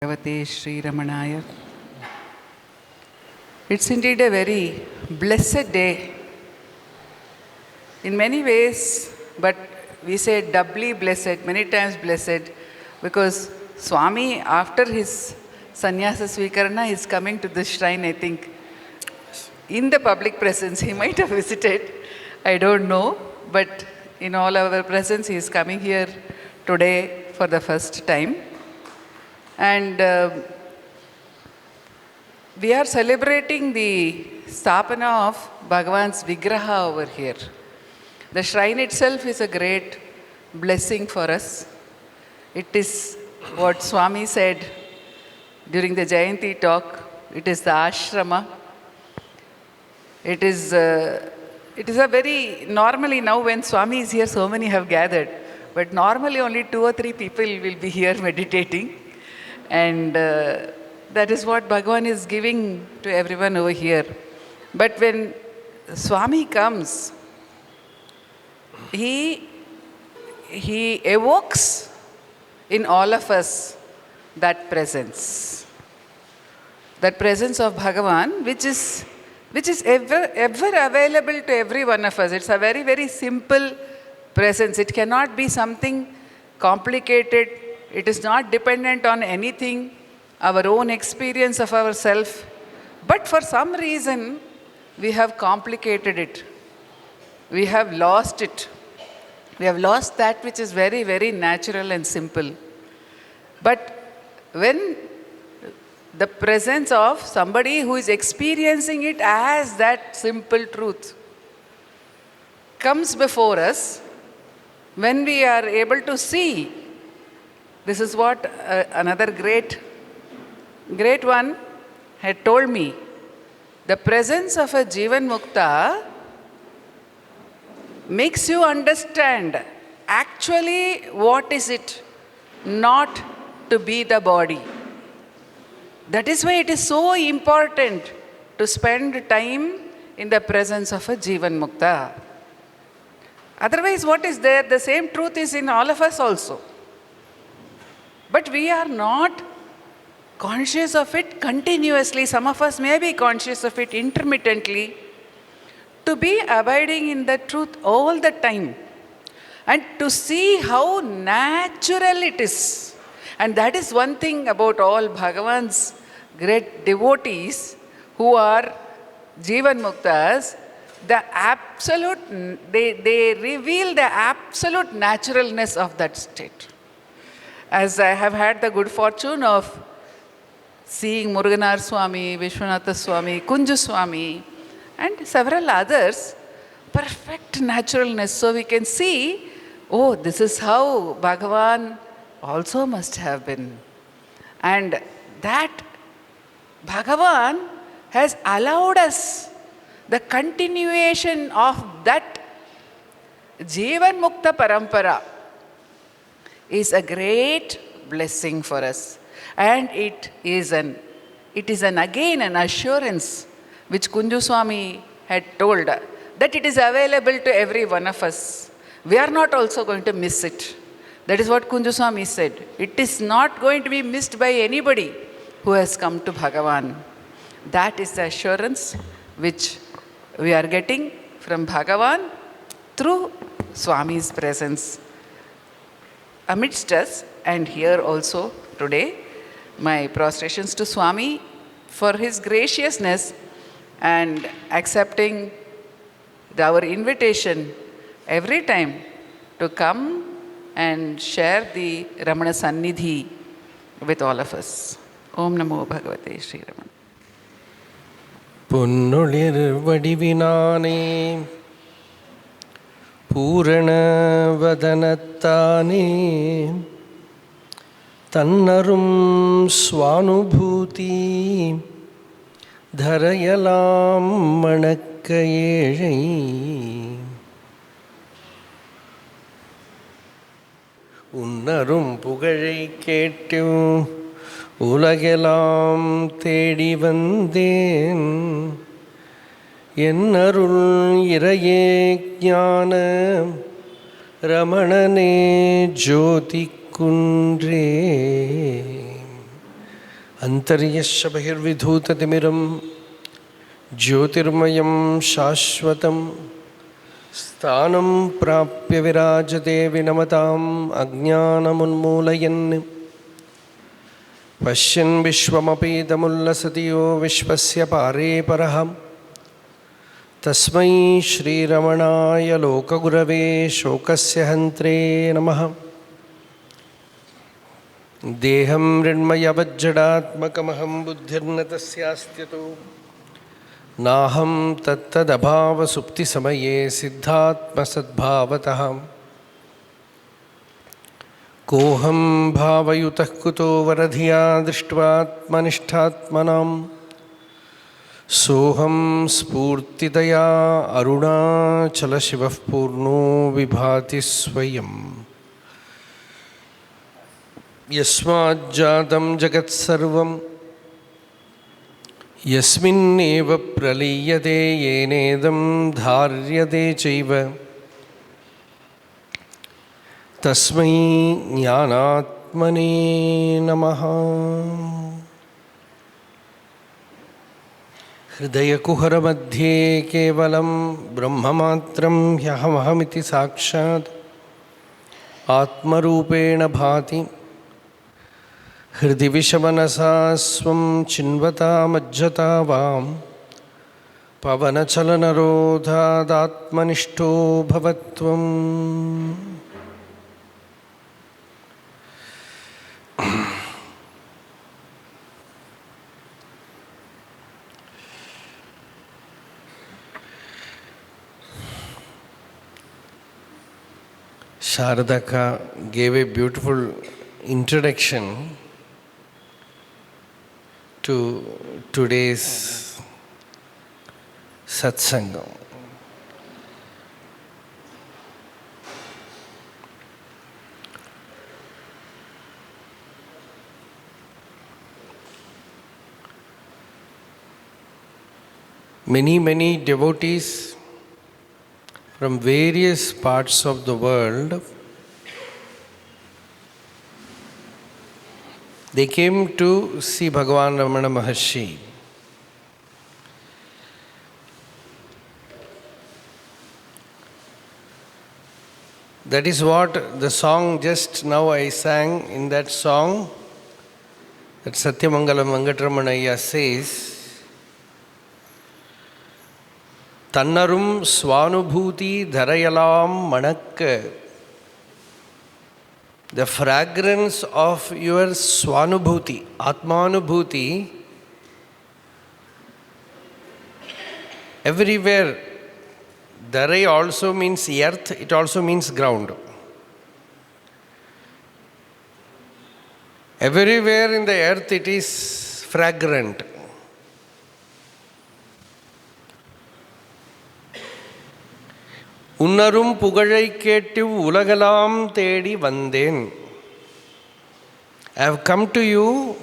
Bhagavate Sri Ramanaya. It's indeed a very blessed day in many ways, but we say doubly blessed, many times blessed, because Swami, after his sannyasa swikarana, is coming to this shrine, I think, in the public presence. He might have visited, I don't know, but in all our presence, he is coming here today for the first time. And we are celebrating the Sthapana of Bhagavan's Vigraha over here. The shrine itself is a great blessing for us. It is what Swami said during the Jayanti talk. It is the ashrama. It is a very, normally now when Swami is here, so many have gathered. But normally only 2 or 3 people will be here meditating. And that is what Bhagavan is giving to everyone over here. But when Swami comes, he evokes in all of us that presence of Bhagavan, which is ever available to every one of us. It's a very, very simple presence. It cannot be something complicated. It is not dependent on anything, our own experience of ourselves. But for some reason, we have complicated it. We have lost it. We have lost that which is very, very natural and simple. But when the presence of somebody who is experiencing it as that simple truth comes before us, when we are able to see, this is what another great one had told me. The presence of a Jivan Mukta makes you understand actually what is it not to be the body. That is why it is so important to spend time in the presence of a Jivan Mukta. Otherwise, what is there? The same truth is in all of us also. But we are not conscious of it continuously. Some of us may be conscious of it intermittently. To be abiding in the truth all the time and to see how natural it is. And that is one thing about all Bhagavan's great devotees who are Jivan Muktas. They reveal the absolute naturalness of that state. As I have had the good fortune of seeing Muruganar Swami, Vishwanatha Swami, Kunju Swami, and several others, perfect naturalness. So we can see, oh, this is how Bhagavan also must have been. And that Bhagavan has allowed us the continuation of that Jivan Mukta Parampara is a great blessing for us. And it is again an assurance which Kunju Swami had told that it is available to every one of us. We are not also going to miss it. That is what Kunju Swami said. It is not going to be missed by anybody who has come to Bhagavan. That is the assurance which we are getting from Bhagavan through Swami's presence amidst us and here also today. My prostrations to Swami for his graciousness and accepting our invitation every time to come and share the Ramana Sannidhi with all of us. Om Namo Bhagavate Sri Ramana. Punnulir vadivinane Purana vadanattane Tannarum swanubhuti Dharayalam manakkayerai Unnarum pugai kettu Ulagelam thedi vandhen Ennarul iraye jnana Ramanane jyoti kundre Antaryasya bahirvidhutatimiram jyotirmayam shashvatam sthanam prapya virajate vinamatam ajnanamunmulayan pashyan vishwamapidamullasatiyo vishwasya pare paraham tasmai Shri Ramanaya Lokagurave Shokasya Hantre Namaha Deham Rinmayavajjadatmakamaham Buddhirna Tasyastyatu Naham Tattadabhava Supti Samaye Siddhatma Sadbhavataham Koham Bhavayutah Kuto Varadhiya Drishtvatmanishtatmanam Soham Spurtidaya Arunachala Shivah Purno Vibhati Swayam Yasmajjatam Jagat Sarvam Yasminneva Praliyate Yenedam Dharyate Chaiva Tasmai Jnanatmane Namaha Hridaya Madhye Kevalam Brahmamatram Hyahamaham Sakshat Atmarupena Bhati Hridi Vishamanasa Swam Chinvata Majjata Vam Pavanachalanarodha Datmanishto Bhavatvam Sarada gave a beautiful introduction to today's Satsang. Many devotees from various parts of the world, they came to see Bhagavan Ramana Maharshi. That is what the song just now I sang. In that song, that Satyamangalam Venkataramanayya says, Tannarum Swanubhuti Dharayalam Manakka. The fragrance of your Swanubhuti, Atmanubhuti, everywhere. Dharai also means earth, it also means ground. Everywhere in the earth it is fragrant. Unnarum Pugalai Kettu Ulagalam Tedi Vanden. I have come to you,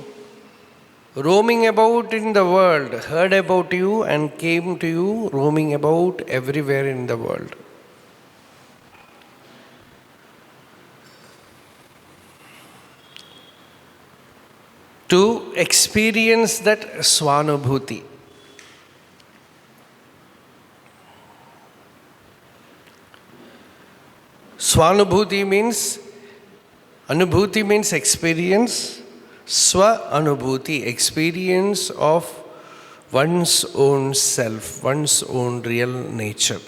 roaming about in the world, heard about you and came to you, roaming about everywhere in the world. To experience that Swanubhuti. Swanubhuti means, Anubhuti means experience, Swa Anubhuti, experience of one's own self, one's own real nature.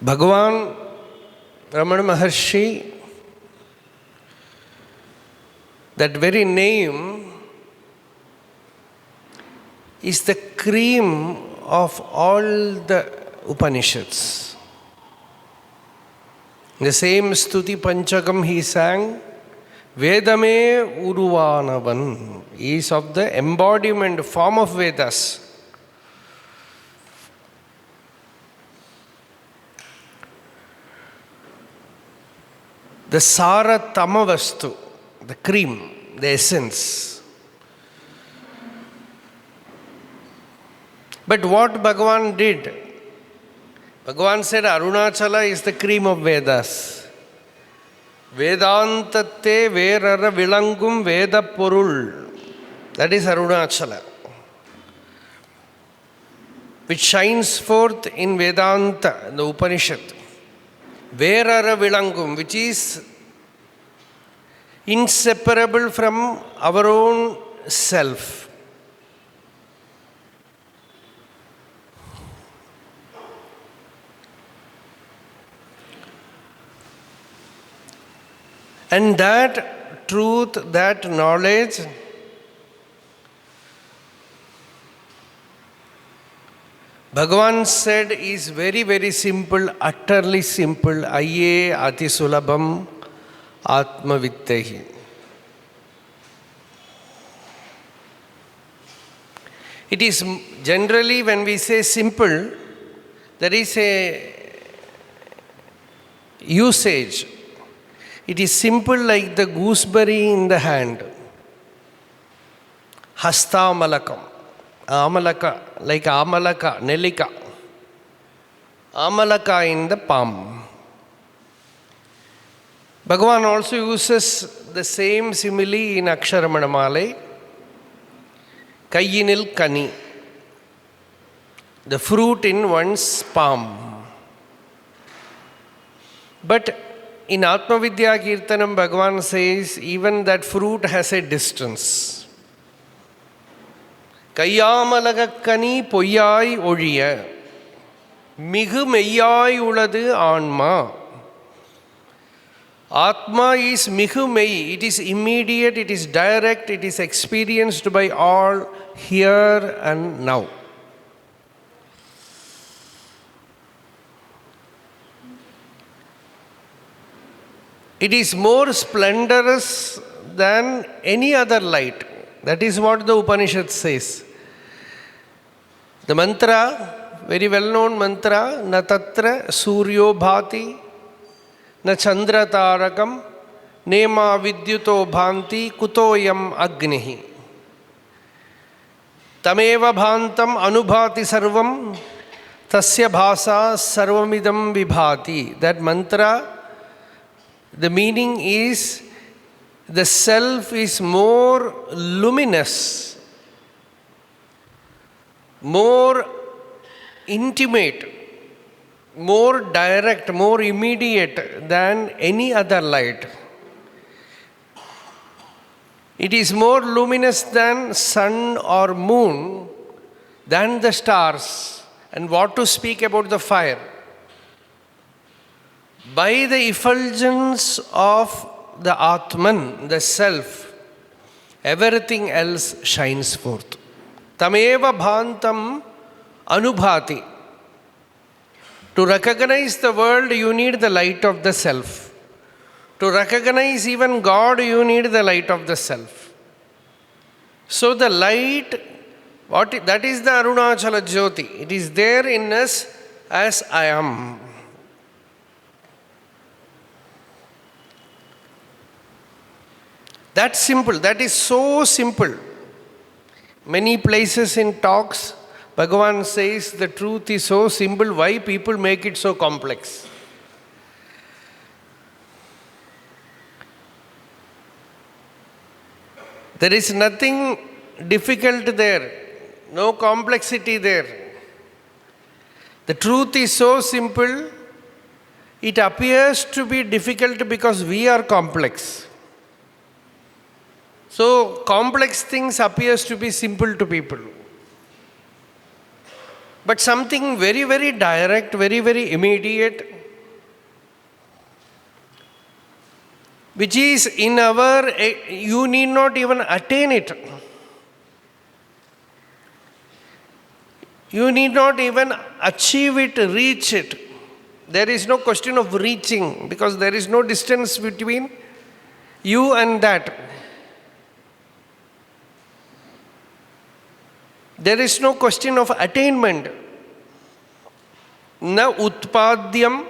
Bhagavan Ramana Maharshi, that very name is the cream of all the Upanishads. The same Stuti Panchakam he sang, Vedame Uruvanavan, is of the embodiment form of Vedas. The Sara Tamavastu, the cream, the essence. But what Bhagavan did, Bhagavan said Arunachala is the cream of Vedas. Vedantatte verara vilangum Veda porul. That is Arunachala, which shines forth in Vedanta, the Upanishad. Verara vilangum, which is inseparable from our own self. And that truth, that knowledge, Bhagavan said is very, very simple, utterly simple. Ayye ati sulabham atma vittahi. It is generally, when we say simple, there is a usage. It is simple like the gooseberry in the hand. Hastamalakam. Amalaka, like amalaka, nelika. Amalaka in the palm. Bhagavan also uses the same simile in Aksharamanamale. Kayyinil kani. The fruit in one's palm. But in Atma Vidya Kirtanam, Bhagavan says even that fruit has a distance. Kayyamalakkani poyyai ozhiya, migu meyyai uladu aanma. Atma is migu mei, it is immediate, it is direct, it is experienced by all here and now. It is more splendorous than any other light. That is what the Upanishad says. The mantra, very well known mantra, na tatra suryo bhati, na chandra tarakam, nema vidyuto bhanti, kutoyam agnihi. Tameva bhantam anubhati sarvam, tasya bhasa sarvamidam vibhati. That mantra, the meaning is the self is more luminous, more intimate, more direct, more immediate than any other light. It is more luminous than sun or moon, than the stars, and what to speak about the fire. By the effulgence of the Atman, the self, everything else shines forth. Tameva bhantam anubhati. To recognize the world, you need the light of the self. To recognize even God, you need the light of the self. So the light, that is the Arunachala Jyoti. It is there in us as I am. That's simple. That is so simple. Many places in talks, Bhagavan says the truth is so simple. Why people make it so complex? There is nothing difficult there. No complexity there. The truth is so simple. It appears to be difficult because we are complex. So, complex things appears to be simple to people. But something very, very direct, very, very immediate, which is in our, you need not even attain it. You need not even achieve it, reach it. There is no question of reaching because there is no distance between you and that. There is no question of attainment. Na utpadyam,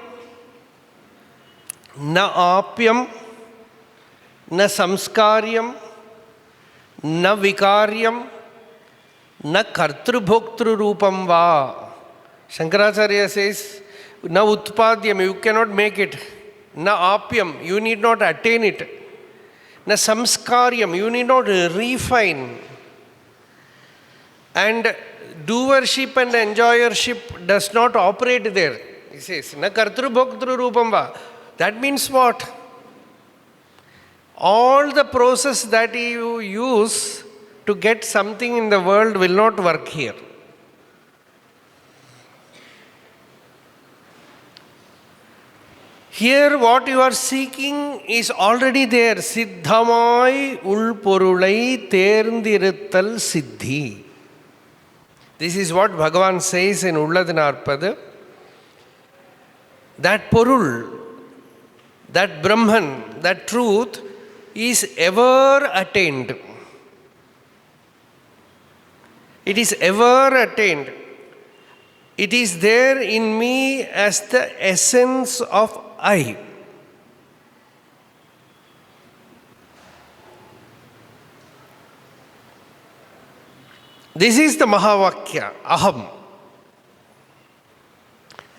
na apyam, na samskaryam, na vikaryam, Na kartrubhoktru rupam va. Shankaracharya says, na utpadyam, you cannot make it. Na apyam, you need not attain it. Na samskaryam, you need not refine. And doership and enjoyership does not operate there. He says, na kartrubhoktru rupam va. That means what? All the process that you use to get something in the world will not work here. Here what you are seeking is already there. Siddhamai ulporulai terndiruttal siddhi. This is what Bhagavan says in Ulladinarpada. That porul, that Brahman, that truth is ever attained. It is ever attained. It is there in me as the essence of I. This is the Mahavakya, Aham.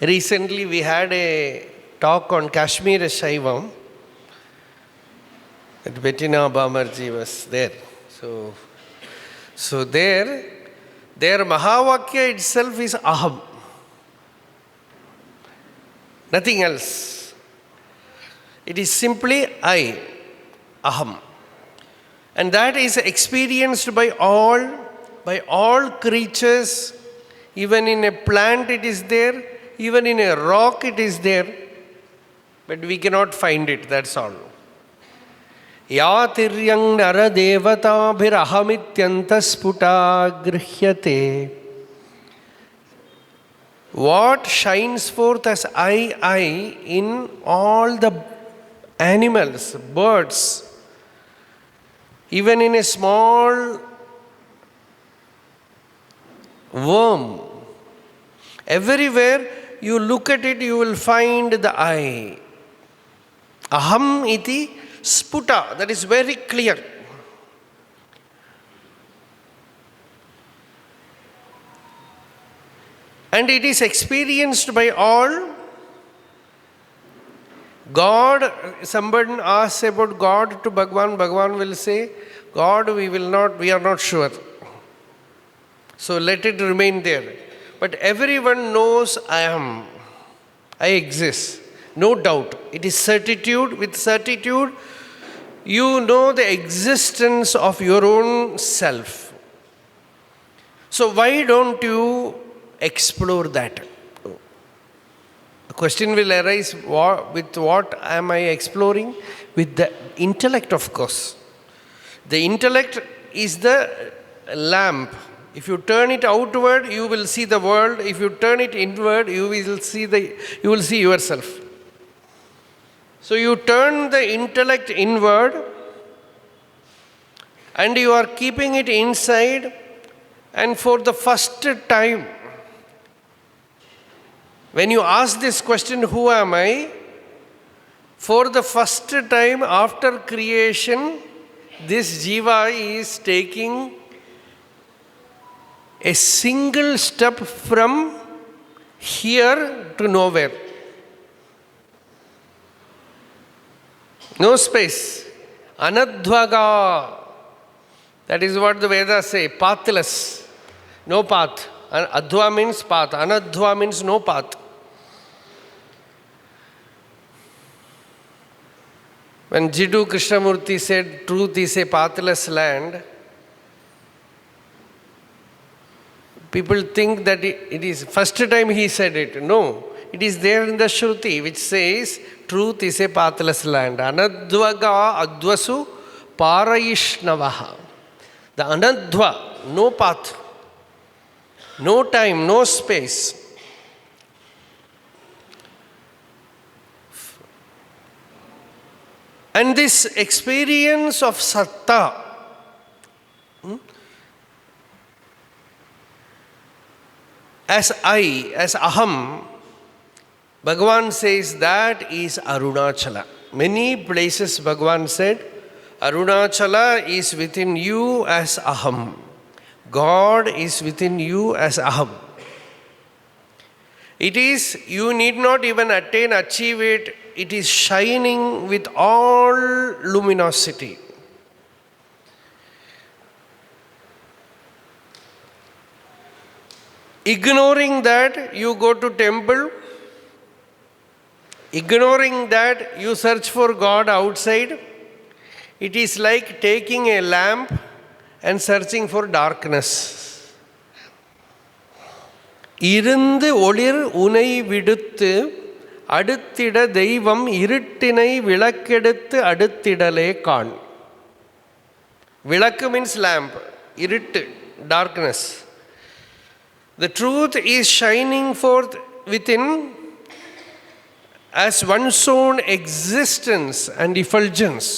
Recently we had a talk on Kashmir Shaivam. Bettina Bamarji was there. So their Mahavakya itself is Aham. Nothing else. It is simply I, Aham. And that is experienced by all creatures. Even in a plant it is there, even in a rock it is there. But we cannot find it, that's all. Yatiryang nara devata bhirahamityanta sputa grihyate. What shines forth as I in all the animals, birds, even in a small worm, everywhere you look at it, you will find the I. Aham iti sputa, that is very clear. And it is experienced by all. God, somebody asks about God to Bhagavan, Bhagavan will say, God, we are not sure. So let it remain there. But everyone knows I am. I exist. No doubt. It is certitude. With certitude, you know the existence of your own self. So why don't you explore that? The question will arise, with what am I exploring? With the intellect, of course. The intellect is the lamp. If you turn it outward, you will see the world. If you turn it inward, you will see yourself. So you turn the intellect inward and you are keeping it inside, and for the first time, when you ask this question, who am I? For the first time after creation, this jiva is taking a single step from here to nowhere. No space. Anadhvaga. That is what the Vedas say. Pathless. No path. Adhva means path. Anadhva means no path. When Jiddu Krishnamurti said, truth is a pathless land, people think that it is, first time he said it. No, it is there in the Shruti, which says, truth is a pathless land. Anadhvaga advasu parayishnavaha. The anadhva, no path, no time, no space. And this experience of satta, as I, as aham, Bhagavan says that is Arunachala. Many places Bhagavan said, Arunachala is within you as aham. God is within you as aham. It is, you need not even achieve it, it is shining with all luminosity. Ignoring that, you go to temple. Ignoring that, you search for God outside. It is like taking a lamp and searching for darkness. இருந்து ஒளிர் உனை விடுத்து அடுத்திட தெய்வம் இருட்டினை விளக்கெடுத்து அடுத்திடலே காண். விளக்கு means lamp, இருட்டு, darkness. The truth is shining forth within as one's own existence and effulgence.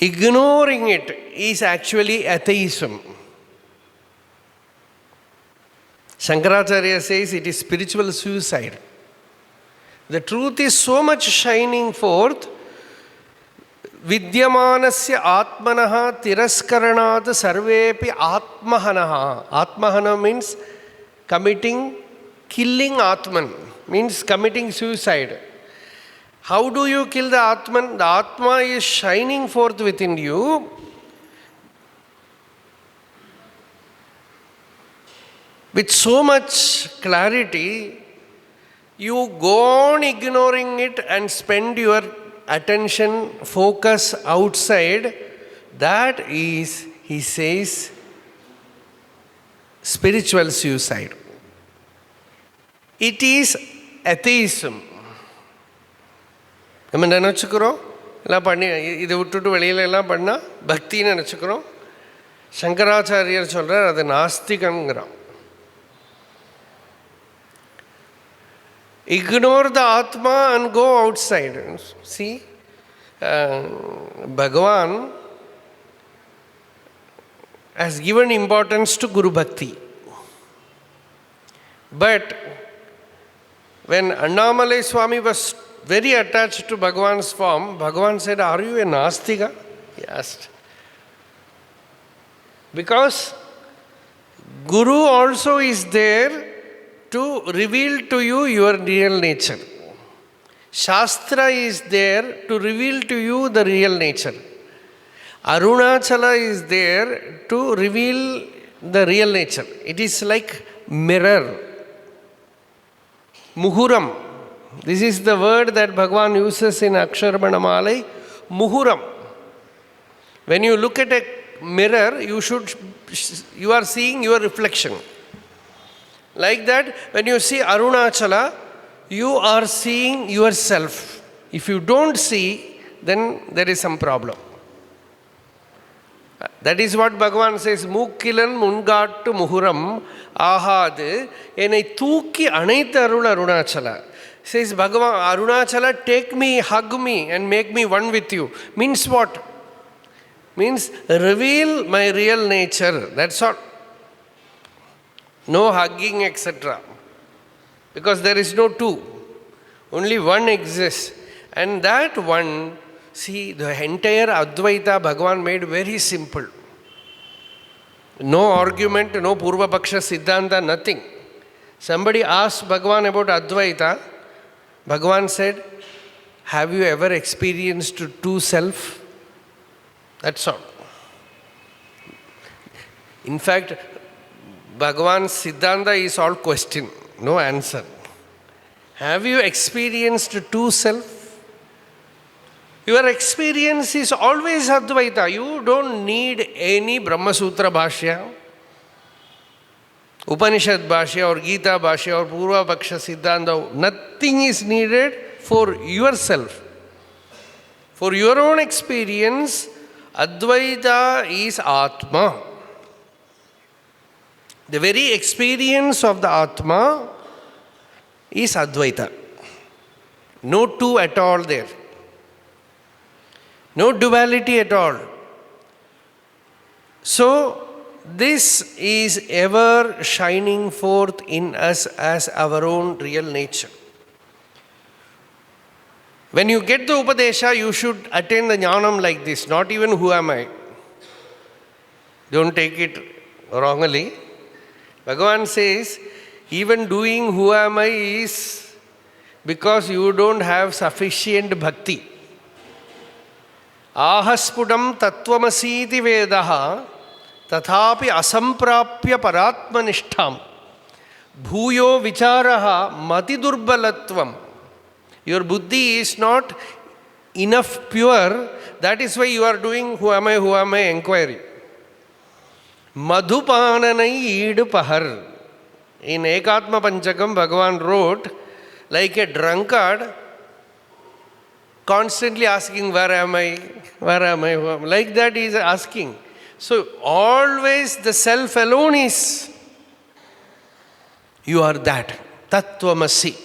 Ignoring it is actually atheism. Shankaracharya says it is spiritual suicide. The truth is so much shining forth. Vidyamanasya atmanaha tiraskaranaat sarvepi atmahanaha. Atmahana means killing atman, means committing suicide. How do you kill the atman? The atma is shining forth within you. With so much clarity, you go on ignoring it and spend your attention, focus outside. That is, he says, spiritual suicide. It is atheism. நம்ம நினச்சிக்கிறோம் எல்லாம் பண்ணி இதை விட்டுட்டு வெளியில் எல்லாம் பண்ணால் பக்தின்னு நினச்சிக்கிறோம். சங்கராச்சாரியர் சொல்கிறார் அது நாஸ்திகங்கிறான். Ignore the Atma and go outside. See, Bhagavan has given importance to Guru Bhakti. But when Annamalai Swami was very attached to Bhagavan's form, Bhagavan said, "Are you a Nastika?" He asked. Because Guru also is there to reveal to you your real nature. Shastra is there to reveal to you the real nature. Arunachala is there to reveal the real nature. It is like mirror. Muhuram. This is the word that Bhagavan uses in Aksharamana Malai. Muhuram. When you look at a mirror, you are seeing your reflection. Like that, when you see Arunachala, you are seeing yourself. If you don't see, then there is some problem. That is what Bhagavan says, Mukkilan mungattu muhuram ahadu enai thooki anaithu arul Arunachala. Says Bhagavan, Arunachala, take me, hug me and make me one with you. Means what? Means reveal my real nature. That's all. No hugging, etc. Because there is no two. Only one exists. And that one, see, the entire Advaita Bhagavan made very simple. No argument, no Purva Paksha Siddhanta, nothing. Somebody asked Bhagavan about Advaita. Bhagavan said, have you ever experienced two self? That's all. In fact, Bhagavan's Siddhanta is all question, no answer. Have you experienced two self? Your experience is always Advaita. You don't need any Brahma Sutra Bhashya, Upanishad Bhashya or Gita Bhashya or Purva Paksha Siddhanta. Nothing is needed for yourself. For your own experience, Advaita is Atma. The very experience of the Atma is Advaita. No two at all there. No duality at all. So, this is ever shining forth in us as our own real nature. When you get the Upadesha, you should attain the Jnanam like this, not even who am I. Don't take it wrongly. Bhagavan says, even doing who am I is because you don't have sufficient bhakti. Ahaspudam tattvamasiiti vedaha tathapi asamprapya paratmanishtham bhuyo vicharaha mati durbalatvam. Your buddhi is not enough pure. That is why you are doing who am I inquiry. Madhupananai idu pahar. In Ekatma Panchakam, Bhagavan wrote, like a drunkard, constantly asking, where am I? Where am I? Like that he is asking. So always the self alone is, you are that. Tattvamasi.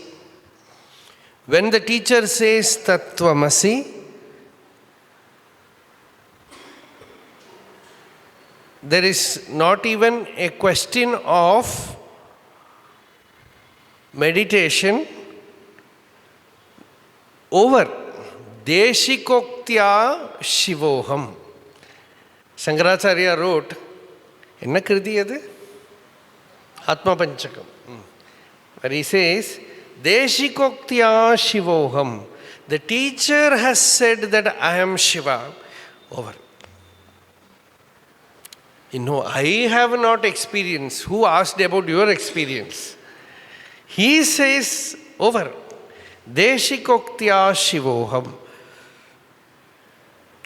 When the teacher says Tattvamasi, there is not even a question of meditation. Over. Desikoktya Shivoham. Shankaracharya wrote, enna kriti adu? Atma Panchakam. Where he says, Desikoktya Shivoham. The teacher has said that I am Shiva. Over. I have not experienced. Who asked about your experience? He says, over. Desikoktya Shivoham.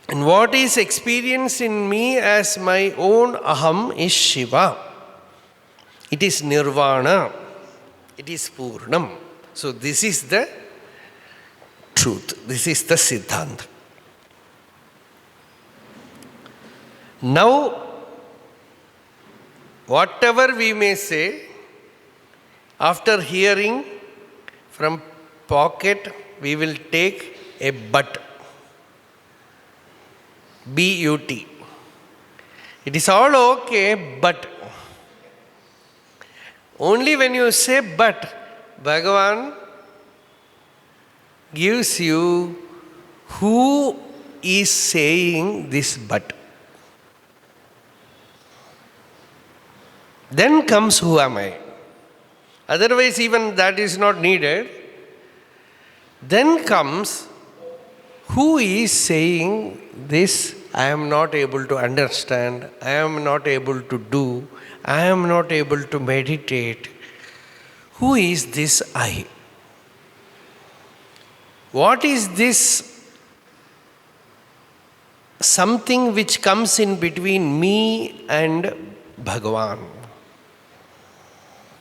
And what is experienced in me as my own aham is Shiva. It is nirvana. It is purnam. So this is the truth. This is the siddhanta. Now, whatever we may say, after hearing from pocket, we will take a but. B-U-T. It is all okay, but. Only when you say but, Bhagavan gives you who is saying this but. Then comes who am I. Otherwise, even that is not needed. Then comes who is saying this I am not able to understand, I am not able to do, I am not able to meditate. Who is this I? What is this something which comes in between me and Bhagavan?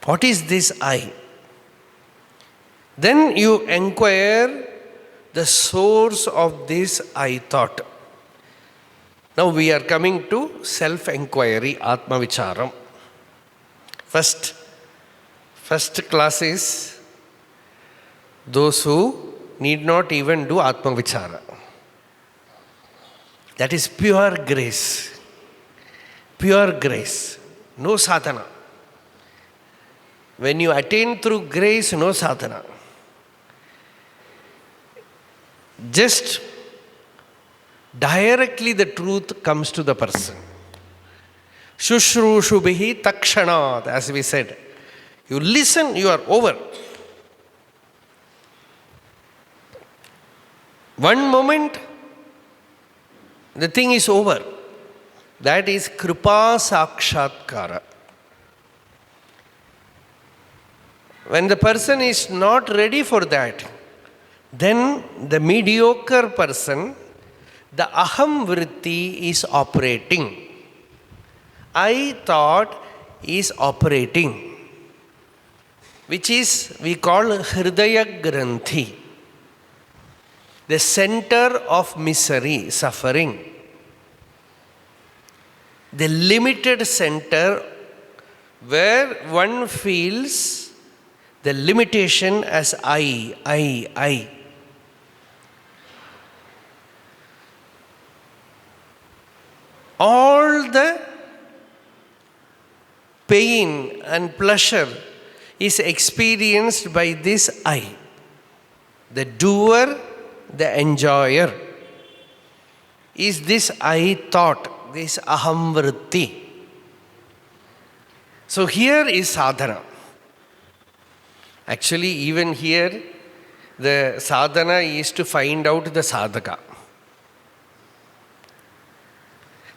What is this I? Then you inquire the source of this I thought. Now we are coming to self-inquiry, Atma Vicharam. First class is those who need not even do Atma Vichara. That is pure grace. Pure grace. No sadhana. When you attain through grace, no sadhana. Just directly the truth comes to the person. Shushrushubihi takshanat, as we said. You listen, you are over. One moment, the thing is over. That is Kripa-Sakshatkara. When the person is not ready for that, then the mediocre person, the aham vritti is operating. I thought is operating, which is we call Hridaya Granthi, the center of misery, suffering, the limited center where one feels the limitation as I. All the pain and pleasure is experienced by this I, the doer, the enjoyer. Is this I thought, this aham vritti. So here is sadhana. Actually, even here, the sadhana is to find out the sadhaka.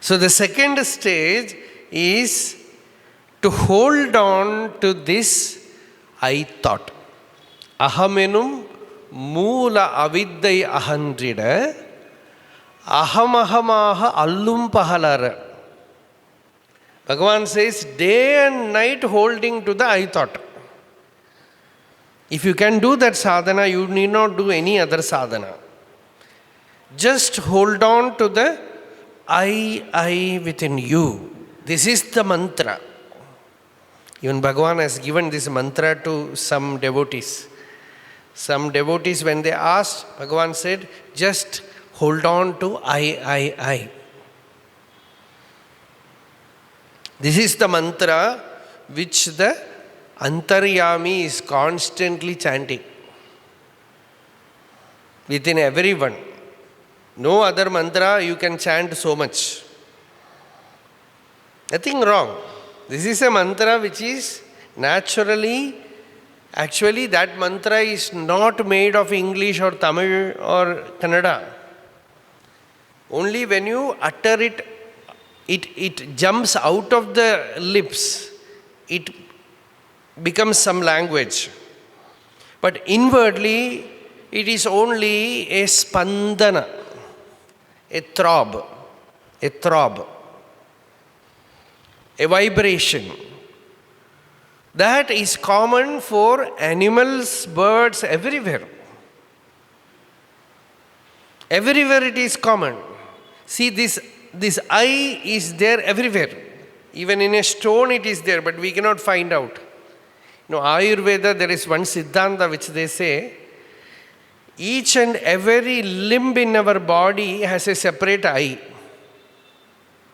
So the second stage is to hold on to this I thought. Ahamenum moola aviddai ahandrida ahamahamaha allum pahalara. Bhagavan says, day and night holding to the I thought. If you can do that sadhana, you need not do any other sadhana. Just hold on to the I within you. This is the mantra. Even Bhagavan has given this mantra to some devotees. Some devotees, when they asked, Bhagavan said, just hold on to I. This is the mantra which the Antaryami is constantly chanting within everyone. No other mantra you can chant so much. Nothing wrong. This is a mantra which is naturally, actually that mantra is not made of English or Tamil or Kannada. Only when you utter it, it jumps out of the lips. It becomes some language. But inwardly, it is only a spandana, a throb, a vibration. That is common for animals, birds, everywhere. Everywhere it is common. See, this I is there everywhere. Even in a stone it is there, but we cannot find out. You know, Ayurveda, there is one Siddhanta which they say, each and every limb in our body has a separate eye.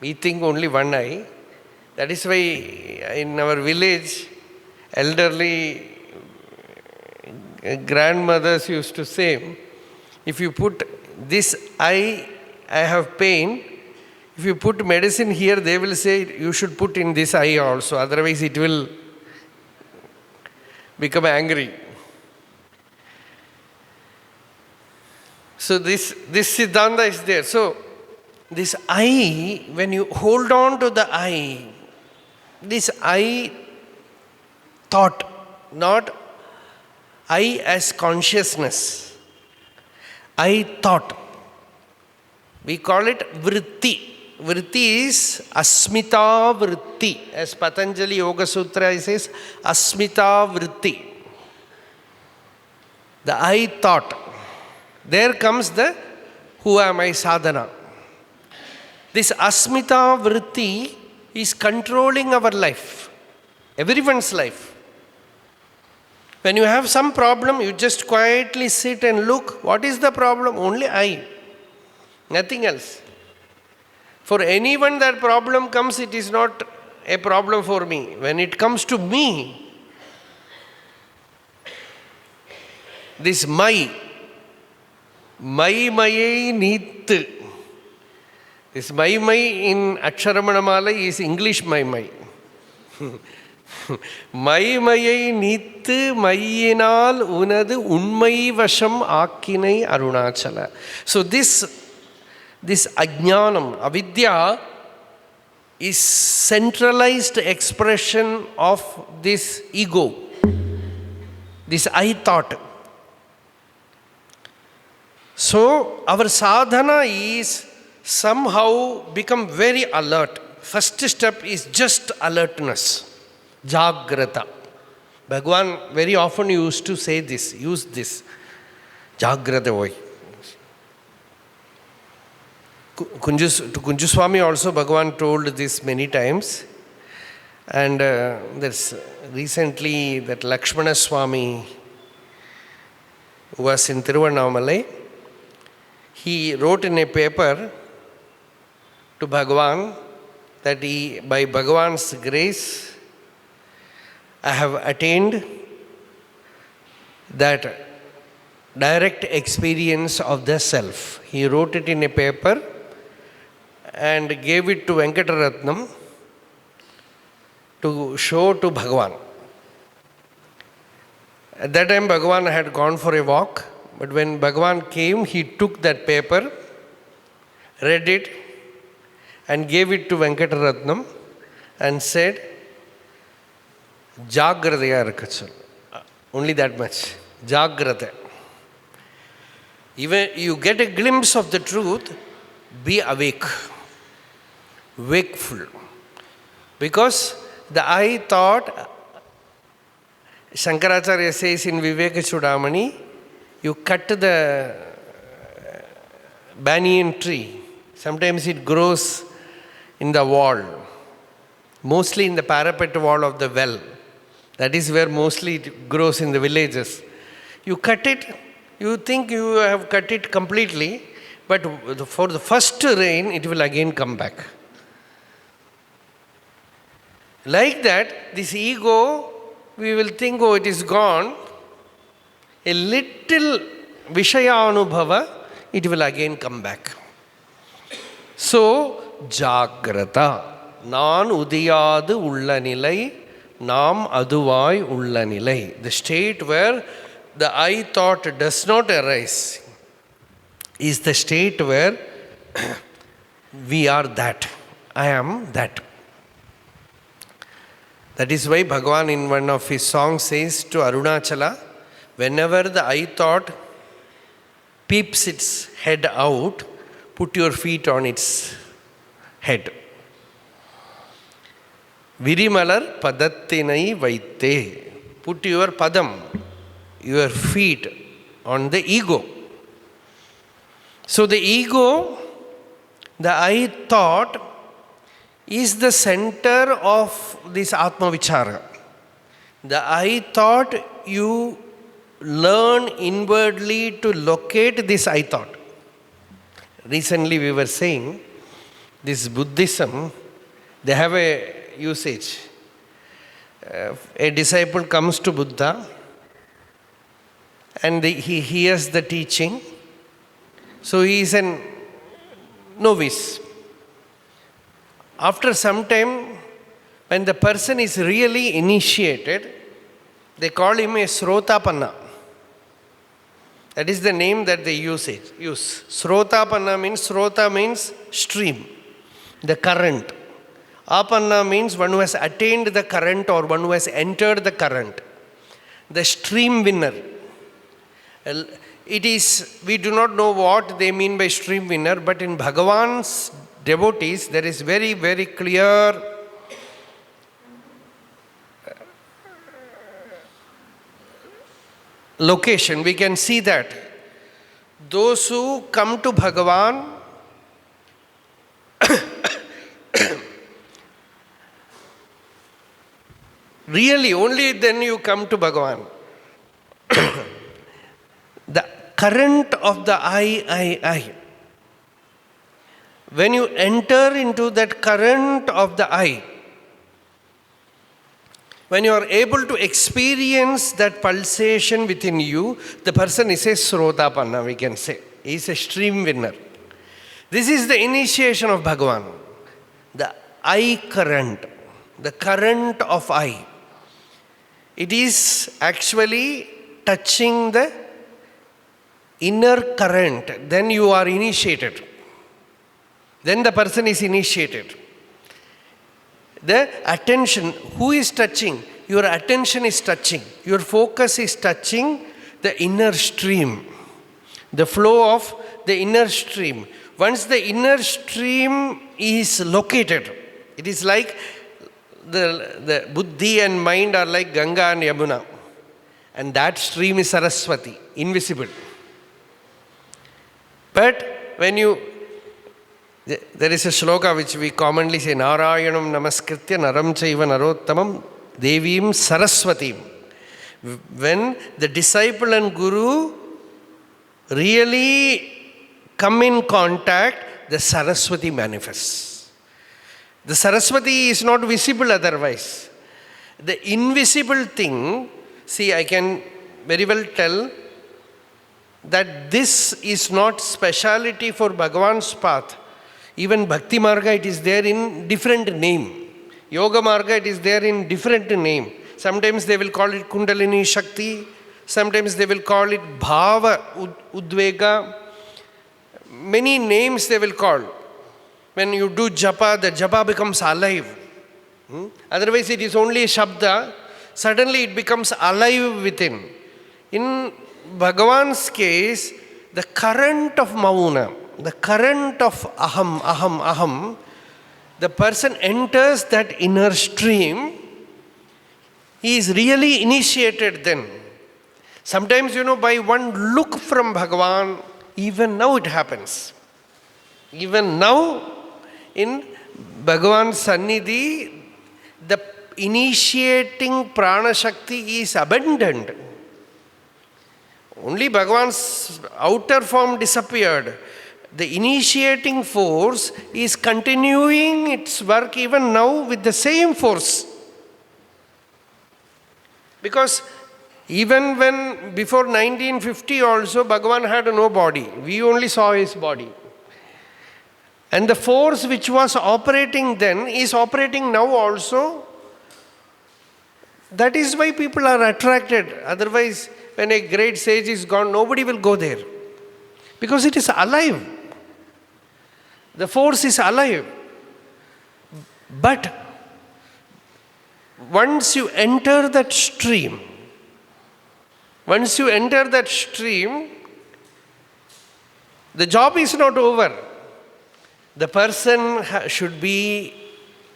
We think only one eye. That is why in our village, elderly grandmothers used to say, if you put this eye, I have pain. If you put medicine here, they will say you should put in this eye also, otherwise it will become angry. So this Siddhanta is there. So this I, when you hold on to the I, this I thought, not I as consciousness, I thought. We call it vritti. Vritti is asmita vritti. As Patanjali Yoga Sutra says, asmita vritti. The I thought. There comes the who am I sadhana. This asmita vritti is controlling our life, everyone's life. When you have some problem, you just quietly sit and look, what is the problem? Only I, nothing else. For anyone that problem comes, it is not a problem for me. When it comes to me, this maye nit. This my in Aksharamanamala is English my. Mayai nittu mayinal unadu unmai vasham akkinai Arunachala. So this ajnanam, avidya, is centralized expression of this ego, this I thought. So our sadhana is somehow become very alert. First step is just alertness. Jagrata. Bhagavan very often used to say this, use this. Jagrata voy. To Kunju Swami also Bhagavan told this many times. And there's recently that Lakshmana Swami who was in Tiruvannamalai, he wrote in a paper to Bhagavan that by Bhagavan's grace, I have attained that direct experience of the self. He wrote it in a paper and gave it to Venkataratnam. to show to Bhagavan. At that time, Bhagavan had gone for a walk, but when Bhagavan came, he took that paper, read it, and gave it to Venkataratnam and said, Jagrataya irukka. Only that much. Jagrata. Even you get a glimpse of the truth, be awake, wakeful. Because the I thought, Shankaracharya says in Viveka Chudamani, you cut the banyan tree. Sometimes it grows in the wall, mostly in the parapet wall of the well. That is where mostly it grows in the villages. You cut it, you think you have cut it completely, but for the first rain, it will again come back. Like that, this ego, we will think, oh, it is gone. A little Vishaya Anubhava, it will again come back. So, Jagrata. Naan udiyadu ulla nilai, naam aduvai ulla nilai. The state where the I thought does not arise is the state where we are that. I am that. That is why Bhagavan in one of his songs says to Arunachala, whenever the I thought peeps its head out, put your feet on its head. Virimalar padattinai vaitte. Put your padam, your feet on the ego. So the ego, the I thought, is the center of this Atma Vichara. The I thought, you learn inwardly to locate this I thought. Recently we were saying, this Buddhism, they have a usage. A disciple comes to Buddha and he hears the teaching. So he is a novice. After some time, when the person is really initiated, they call him a Srotapanna. That is the name that they use. Srotapanna means, Srota means stream, the current. Apanna means one who has attained the current or one who has entered the current. The stream winner. It is, we do not know what they mean by stream winner, but in Bhagavan's devotees, there is very, very clear location. We can see that. Those who come to Bhagavan really, only then you come to Bhagavan. The current of the I. When you enter into that current of the I, when you are able to experience that pulsation within you, the person is a Srotapanna, we can say. He is a stream winner. This is the initiation of Bhagavan. The I current, the current of I. It is actually touching the inner current. Then you are initiated. Then the person is initiated. The attention, who is touching? Your attention is touching. Your focus is touching the inner stream. The flow of the inner stream. Once the inner stream is located, it is like the buddhi and mind are like Ganga and Yamuna. And that stream is Saraswati, invisible. But when you, there is a shloka which we commonly say, Narayanam namaskritya naram chaiva narottamam devim saraswatim. When the disciple and guru really come in contact, the Saraswati manifests. The Saraswati is not visible otherwise. The invisible thing, see, I can very well tell that this is not speciality for Bhagavan's path. Even Bhakti Marga, it is there in different name. Yoga Marga, it is there in different name. Sometimes they will call it Kundalini Shakti, sometimes they will call it Bhava Udvega. Many names they will call. When you do japa, the japa becomes alive. Otherwise it is only a shabda, suddenly it becomes alive within. In Bhagavan's case, the current of Mauna, the current of aham, aham, aham, the person enters that inner stream, he is really initiated then. Sometimes, by one look from Bhagavan, even now it happens. Even now, in Bhagavan's Sannidhi, the initiating prana shakti is abundant. Only Bhagavan's outer form disappeared. The initiating force is continuing its work even now with the same force. Because even when before 1950 also Bhagavan had no body. We only saw his body. And the force which was operating then is operating now also. That is why people are attracted. Otherwise, when a great sage is gone, nobody will go there. Because it is alive. The force is alive. But once you enter that stream, the job is not over. The person should be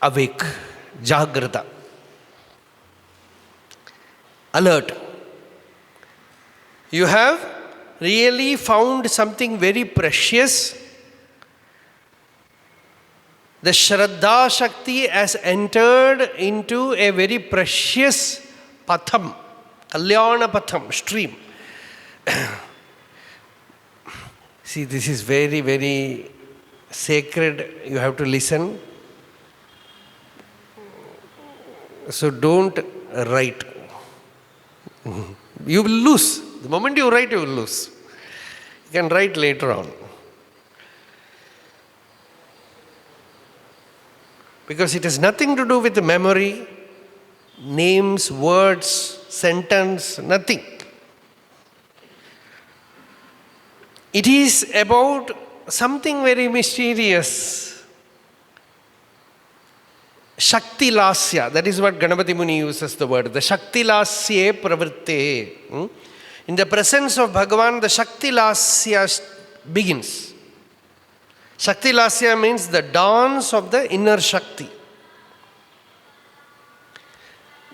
awake, Jagrata, alert. You have really found something very precious. The Shraddha Shakti has entered into a very precious patham, Kalyana patham, stream. See, this is very, very sacred. You have to listen. So don't write. You will lose. The moment you write, you will lose. You can write later on. Because it has nothing to do with the memory, names, words, sentence, nothing. It is about something very mysterious. Shakti Lasya, that is what Ganapati Muni uses the word. The Shakti Lasya Pravritte. In the presence of Bhagavan, the Shakti Lasya begins. Shakti Lasya means the dance of the inner Shakti.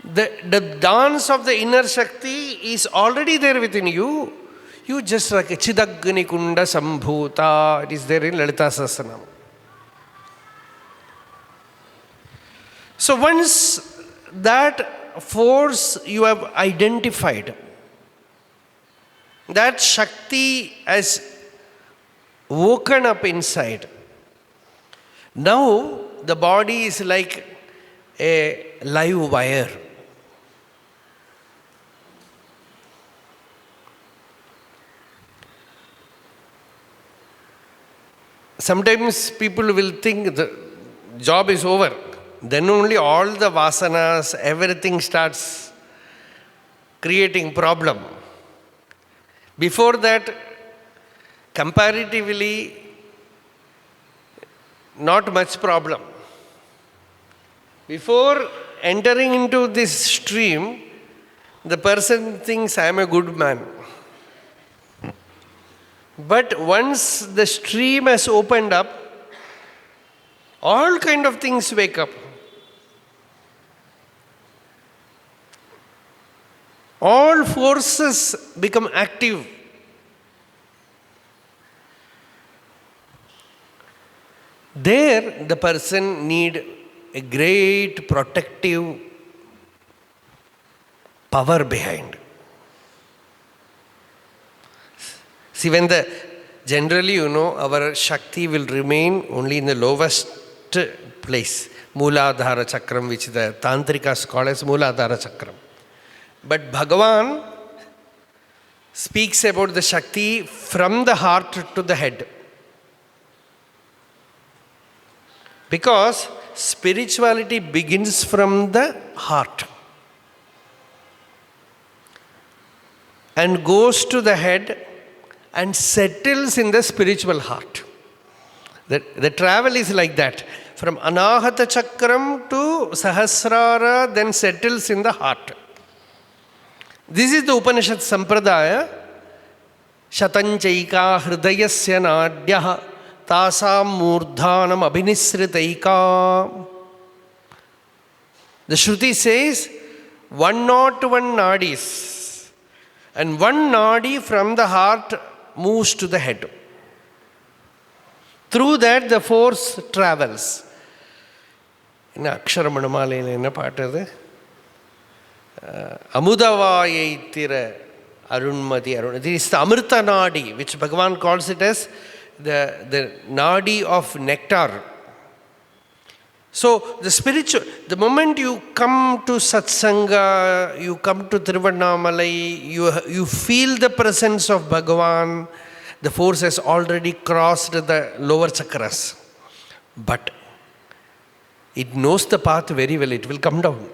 The dance of the inner Shakti is already there within you. You just like a Chidagni Kunda Sambhuta, it is there in Lalita Sahasranam. So once that force you have identified, that Shakti has woken up inside. Now the body is like a live wire. Sometimes people will think the job is over. Then only all the vasanas, everything starts creating problem. Before that, comparatively, not much problem. Before entering into this stream, the person thinks, I am a good man. But once the stream has opened up, all kind of things wake up. All forces become active. There, the person need a great protective power behind. See, when generally, our Shakti will remain only in the lowest place, Mooladhara Chakram, which the Tantrikas call as Mooladhara Chakram. But Bhagavan speaks about the Shakti from the heart to the head. Because spirituality begins from the heart and goes to the head and settles in the spiritual heart. The travel is like that. From Anahata Chakram to Sahasrara, then settles in the heart. This is the Upanishad Sampradaya. Shatanchaika hridayasya nadyaha tasam murdhanam abhinisritaika. The Shruti says 101 nadis, and one nadi from the heart moves to the head. Through that the force travels. In Aksharamanamalayil enna paattu Amudavayaitira Arunmati Arun. This is the Amrita Nadi, which Bhagavan calls it as the Nadi of nectar. So the spiritual, the moment you come to Satsanga, you come to Tiruvannamalai, you feel the presence of Bhagavan, the force has already crossed the lower chakras. But it knows the path very well, it will come down.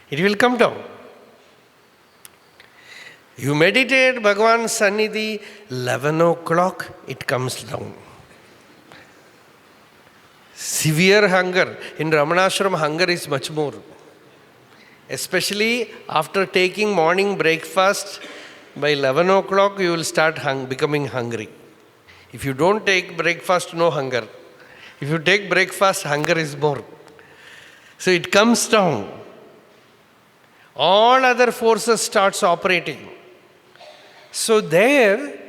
It will come down. You meditate Bhagavan's Sannidhi, 11 o'clock, it comes down. Severe hunger. In Ramanashram, hunger is much more. Especially after taking morning breakfast, by 11 o'clock you will start becoming hungry. If you don't take breakfast, no hunger. If you take breakfast, hunger is more. So it comes down. All other forces starts operating. So there,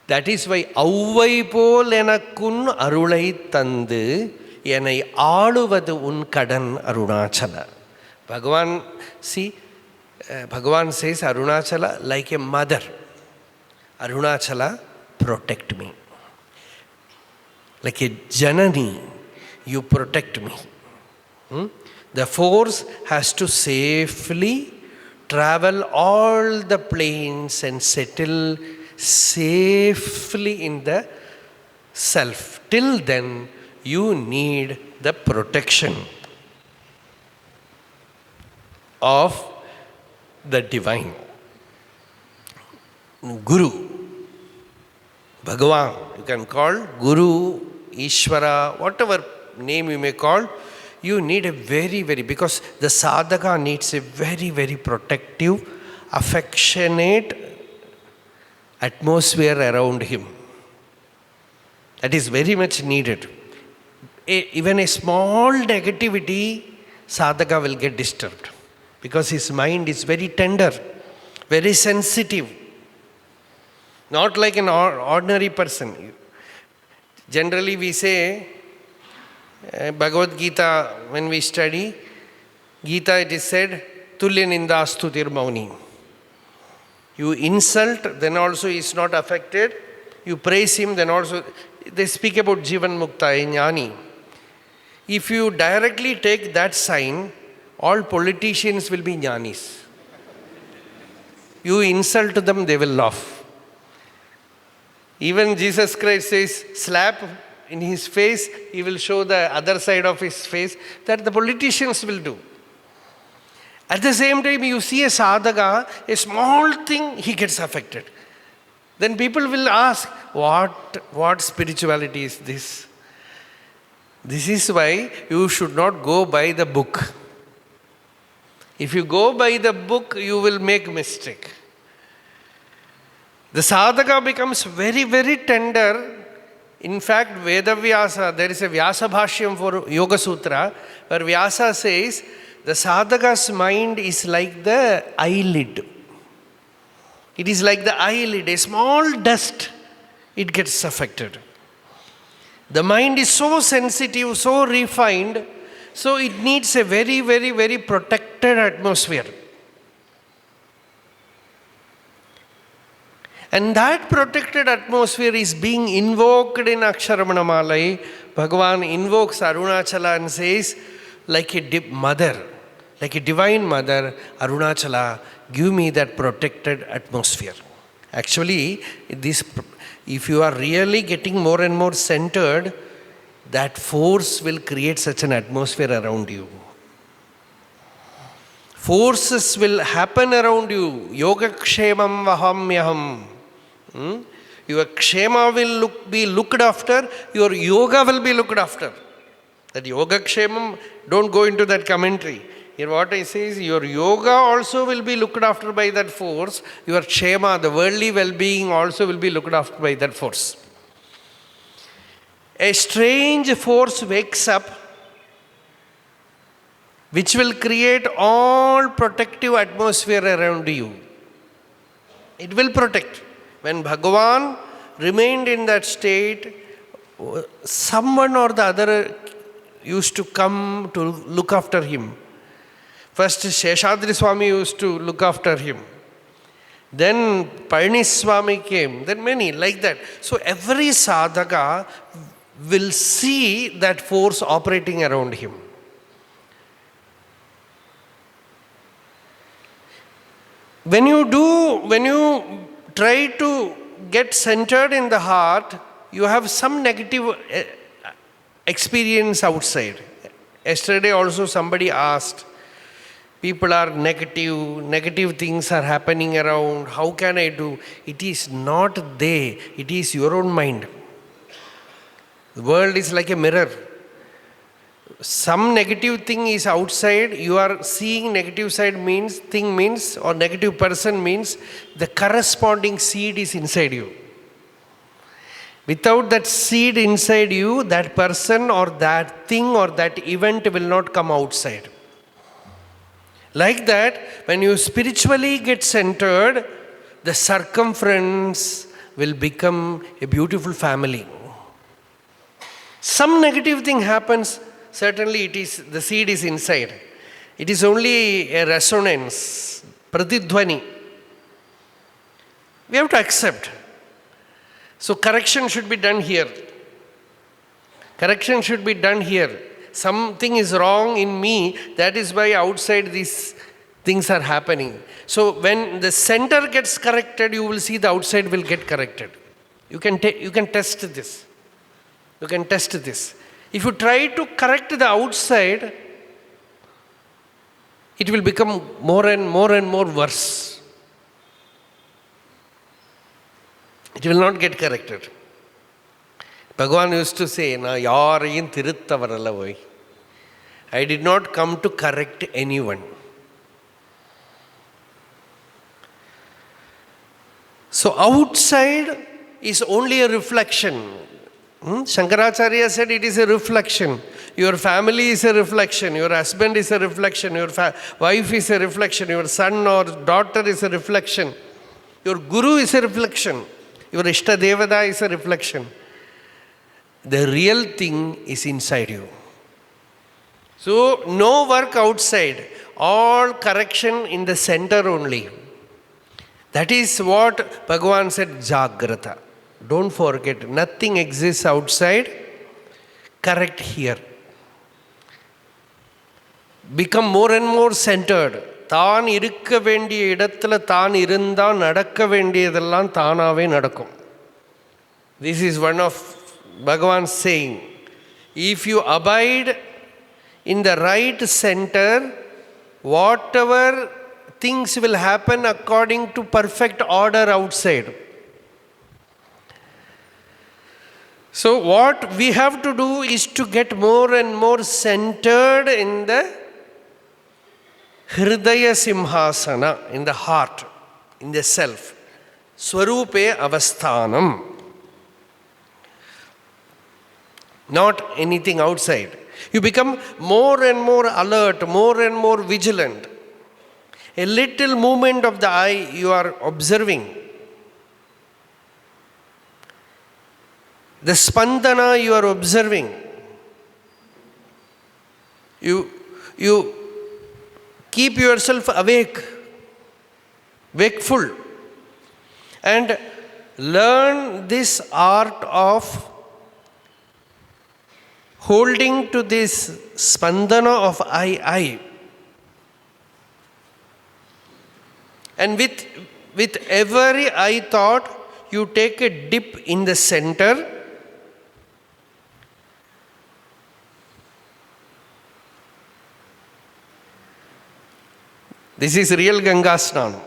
that is why Avvai pol enakkun arulai thandu enai aaluvadu un kadan Arunachala. Bhagavan, see, Bhagavan says Arunachala like a mother. Arunachala, protect me. Like a Janani, you protect me. The force has to safely travel all the planes and settle safely in the self. Till then, you need the protection of the divine. Guru, Bhagavan, you can call Guru, Ishvara, whatever name you may call. You need a very, because the sadhaka needs a very, very protective, affectionate atmosphere around him. That is very much needed. Even a small negativity, sadhaka will get disturbed. Because his mind is very tender, very sensitive. Not like an ordinary person. Generally we say, Bhagavad Gita, when we study, Gita it is said, Tulya nindastutir mauni. You insult, then also he is not affected. You praise him, then also, they speak about Jivan Mukta, Jnani. If you directly take that sign, all politicians will be Jnanis. You insult them, they will laugh. Even Jesus Christ says, slap in his face, he will show the other side of his face, that the politicians will do. At the same time, you see a sadhaka, a small thing, he gets affected. Then people will ask, what spirituality is this? This is why you should not go by the book. If you go by the book, you will make mistake. The sadhaka becomes very, very tender. In fact, Vedavyasa, there is a Vyasa Bhashyam for Yoga Sutra, where Vyasa says, the sadhaka's mind is like the eyelid. It is like the eyelid, a small dust, it gets affected. The mind is so sensitive, so refined, so it needs a very, very, very protected atmosphere. And that protected atmosphere is being invoked in Aksharamanamalayil. Bhagavan invokes Arunachala and says, like a mother, like a divine mother, Arunachala, give me that protected atmosphere. Actually, if you are really getting more and more centered, that force will create such an atmosphere around you. Forces will happen around you. Yoga kshemam vahamyaham. Your kshema will be looked after, your yoga will be looked after. That yoga kshemam, don't go into that commentary. Here what I say is, your yoga also will be looked after by that force. Your kshema, the worldly well-being also will be looked after by that force. A strange force wakes up, which will create all protective atmosphere around you. It will protect. When Bhagavan remained in that state, someone or the other used to come to look after him. First, Seshadri Swami used to look after him. Then Palani Swami came. Then many like that. So every sadhaka will see that force operating around him. When you try to get centered in the heart, you have some negative experience outside. Yesterday also somebody asked, people are negative things are happening around, how can I do? It is not they, it is your own mind. The world is like a mirror. Some negative thing is outside, you are seeing negative side means, or negative person means, the corresponding seed is inside you. Without that seed inside you, that person or that thing or that event will not come outside. Like that, when you spiritually get centered, the circumference will become a beautiful family. Some negative thing happens, certainly the seed is inside. It is only a resonance, pratidhvani. We have to accept. So correction should be done here. Correction should be done here. Something is wrong in me, that is why outside these things are happening. So when the center gets corrected, you will see the outside will get corrected. You can test this. You can test this. If you try to correct the outside, it will become more and more worse. It will not get corrected. Bhagavan used to say, I did not come to correct anyone. So outside is only a reflection. Shankaracharya said it is a reflection. Your family is a reflection. Your husband is a reflection. Your wife is a reflection. Your son or daughter is a reflection. Your guru is a reflection. Your Ishta Devada is a reflection. The real thing is inside you. So, no work outside. All correction in the center only. That is what Bhagavan said, Jagrata. Don't forget, nothing exists outside. Correct here. Become more and more centered. தான் இருக்க வேண்டிய இடத்துல தான் இருந்தால் நடக்க வேண்டியதெல்லாம் தானாகவே நடக்கும். This is one of Bhagavan's saying. If you abide in the right center, whatever things will happen according to perfect order outside. So what we have to do is to get more and more centered in the Hridaya Simhasana, in the heart, in the self. Swarupe Avasthanam. Not anything outside. You become more and more alert, more and more vigilant. A little movement of the eye you are observing. The spandana you are observing. You keep yourself awake, wakeful, and learn this art of holding to this spandana of I. And with every I thought, you take a dip in the center This is real Ganga Snanam,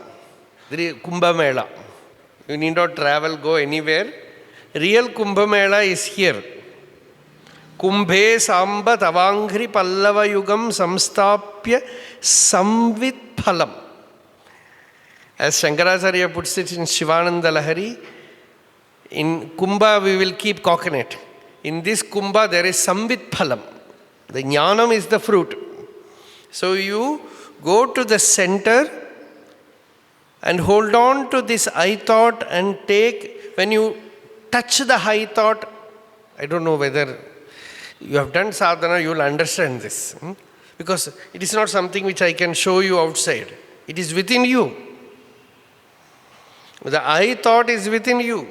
Kumbh Mela. You need not travel, go anywhere. Real Kumbh Mela is here. Kumbhe Samba Tavangri Pallava Yugam Samstapya Samvit Phalam. As Shankaracharya puts it in Shivananda Lahari, in Kumbha we will keep coconut. In this Kumbha there is Samvit Phalam. The Jnanam is the fruit. So you go to the center and hold on to this I thought and take, when you touch the I thought, I don't know whether you have done sadhana, you will understand this. Because it is not something which I can show you outside. It is within you. The I thought is within you.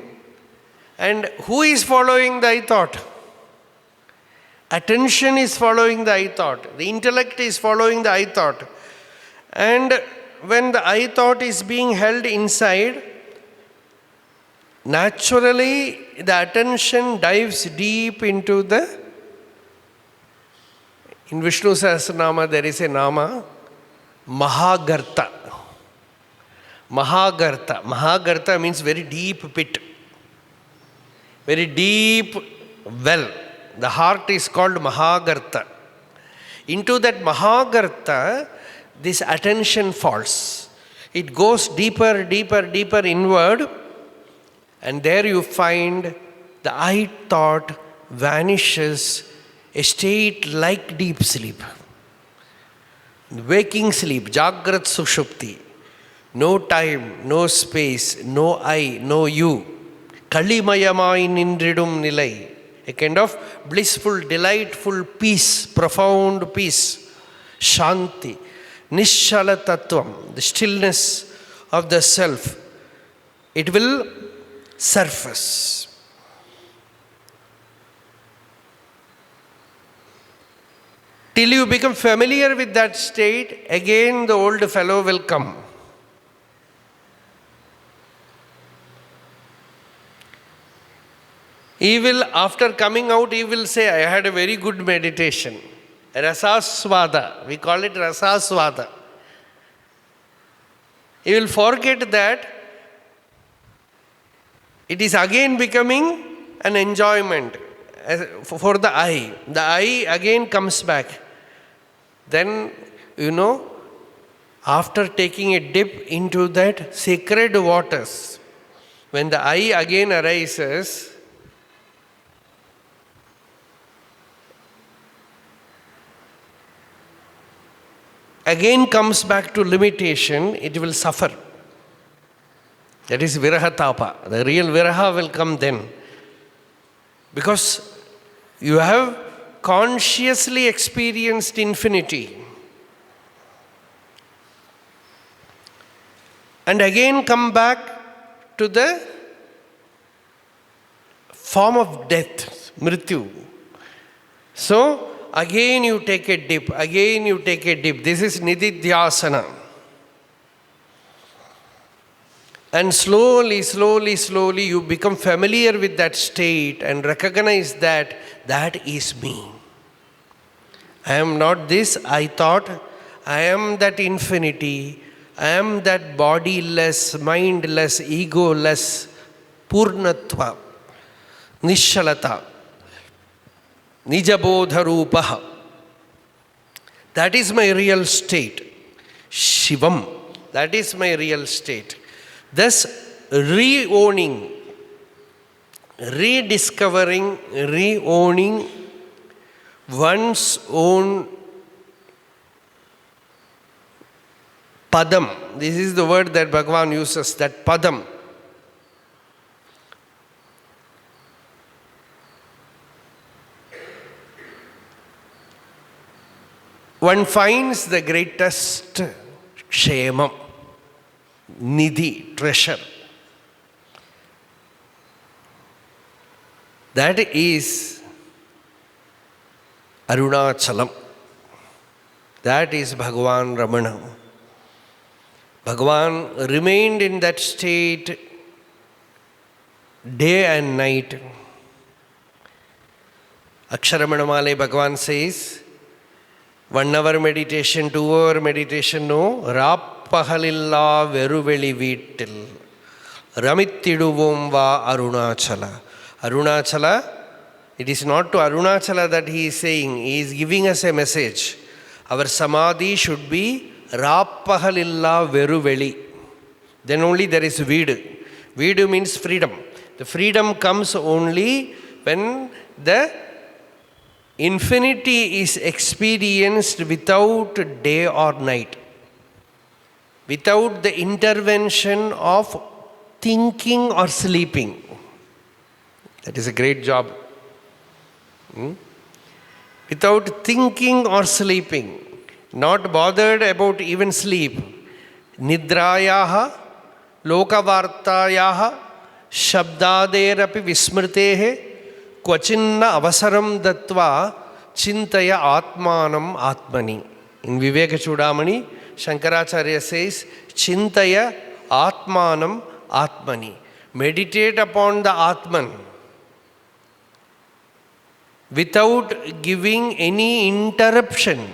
And who is following the I thought? Attention is following the I thought. The intellect is following the I thought. And when the I thought is being held inside, naturally the attention dives deep into the, in Vishnu Sahasranama there is a nama, Mahagarta. Mahagarta. Mahagarta means very deep pit. Very deep well. The heart is called Mahagarta. Into that Mahagarta, this attention falls. It goes deeper, deeper, deeper inward, and there you find the I thought vanishes, a state like deep sleep. Waking sleep, Jagrat Sushupti. No time, no space, no I, no you. Kalimayamai nindridum nilai. A kind of blissful, delightful peace, profound peace. Shanti. Nishala Tattvam, the stillness of the self. It will surface. Till you become familiar with that state, again the old fellow will come. He will, after coming out, he will say, I had a very good meditation. Rasaasvaada. We call it Rasaasvaada. He will forget that it is again becoming an enjoyment for the I. The I again comes back. Then, after taking a dip into that sacred waters, when the I again arises, again comes back to limitation, it will suffer. That is viraha tapa. The real viraha will come then. Because you have consciously experienced infinity. And again come back to the form of death, mrityu. So, again you take a dip, again you take a dip. This is nididhyasana. And slowly, slowly, slowly you become familiar with that state and recognize that that is me. I am not this, I thought. I am that infinity. I am that bodiless, mindless, egoless, purnatva, nishalata. Nijabodha rupaha. That is my real state. Shivam. That is my real state. Thus, re-owning, rediscovering, re-owning one's own padam. This is the word that Bhagavan uses, that padam. One finds the greatest kshemam, nidhi, treasure. That is Arunachalam. That is Bhagavan Ramana. Bhagavan remained in that state day and night. Aksharamanamale Bhagavan says, 1 hour meditation, 2 hour meditation, no. Rappahalilla Veruveli Vittil Ramittiduvom va Arunachala. Arunachala, it is not to Arunachala that he is saying, he is giving us a message. Our samadhi should be Rappahalilla Veruveli. Then only there is Vidu. Vidu means freedom. The freedom comes only when the infinity is experienced without day or night, without the intervention of thinking or sleeping. That is a great job. Without thinking or sleeping, not bothered about even sleep. Nidrayaha, lokavartayaha, shabdaderapi vismrtehe, Kvachinna avasaram dattva chintaya atmanam atmani. In Viveka Chudamani, Shankaracharya says, Chintaya atmanam atmani. Meditate upon the Atman without giving any interruption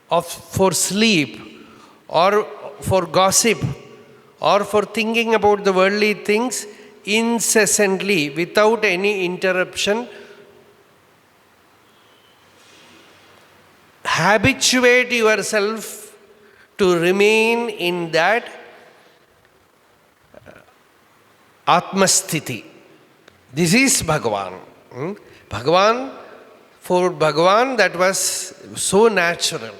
for sleep or for gossip or for thinking about the worldly things. Incessantly, without any interruption, habituate yourself to remain in that Atmasthiti. This is Bhagavan. Bhagavan, for Bhagavan that was so natural.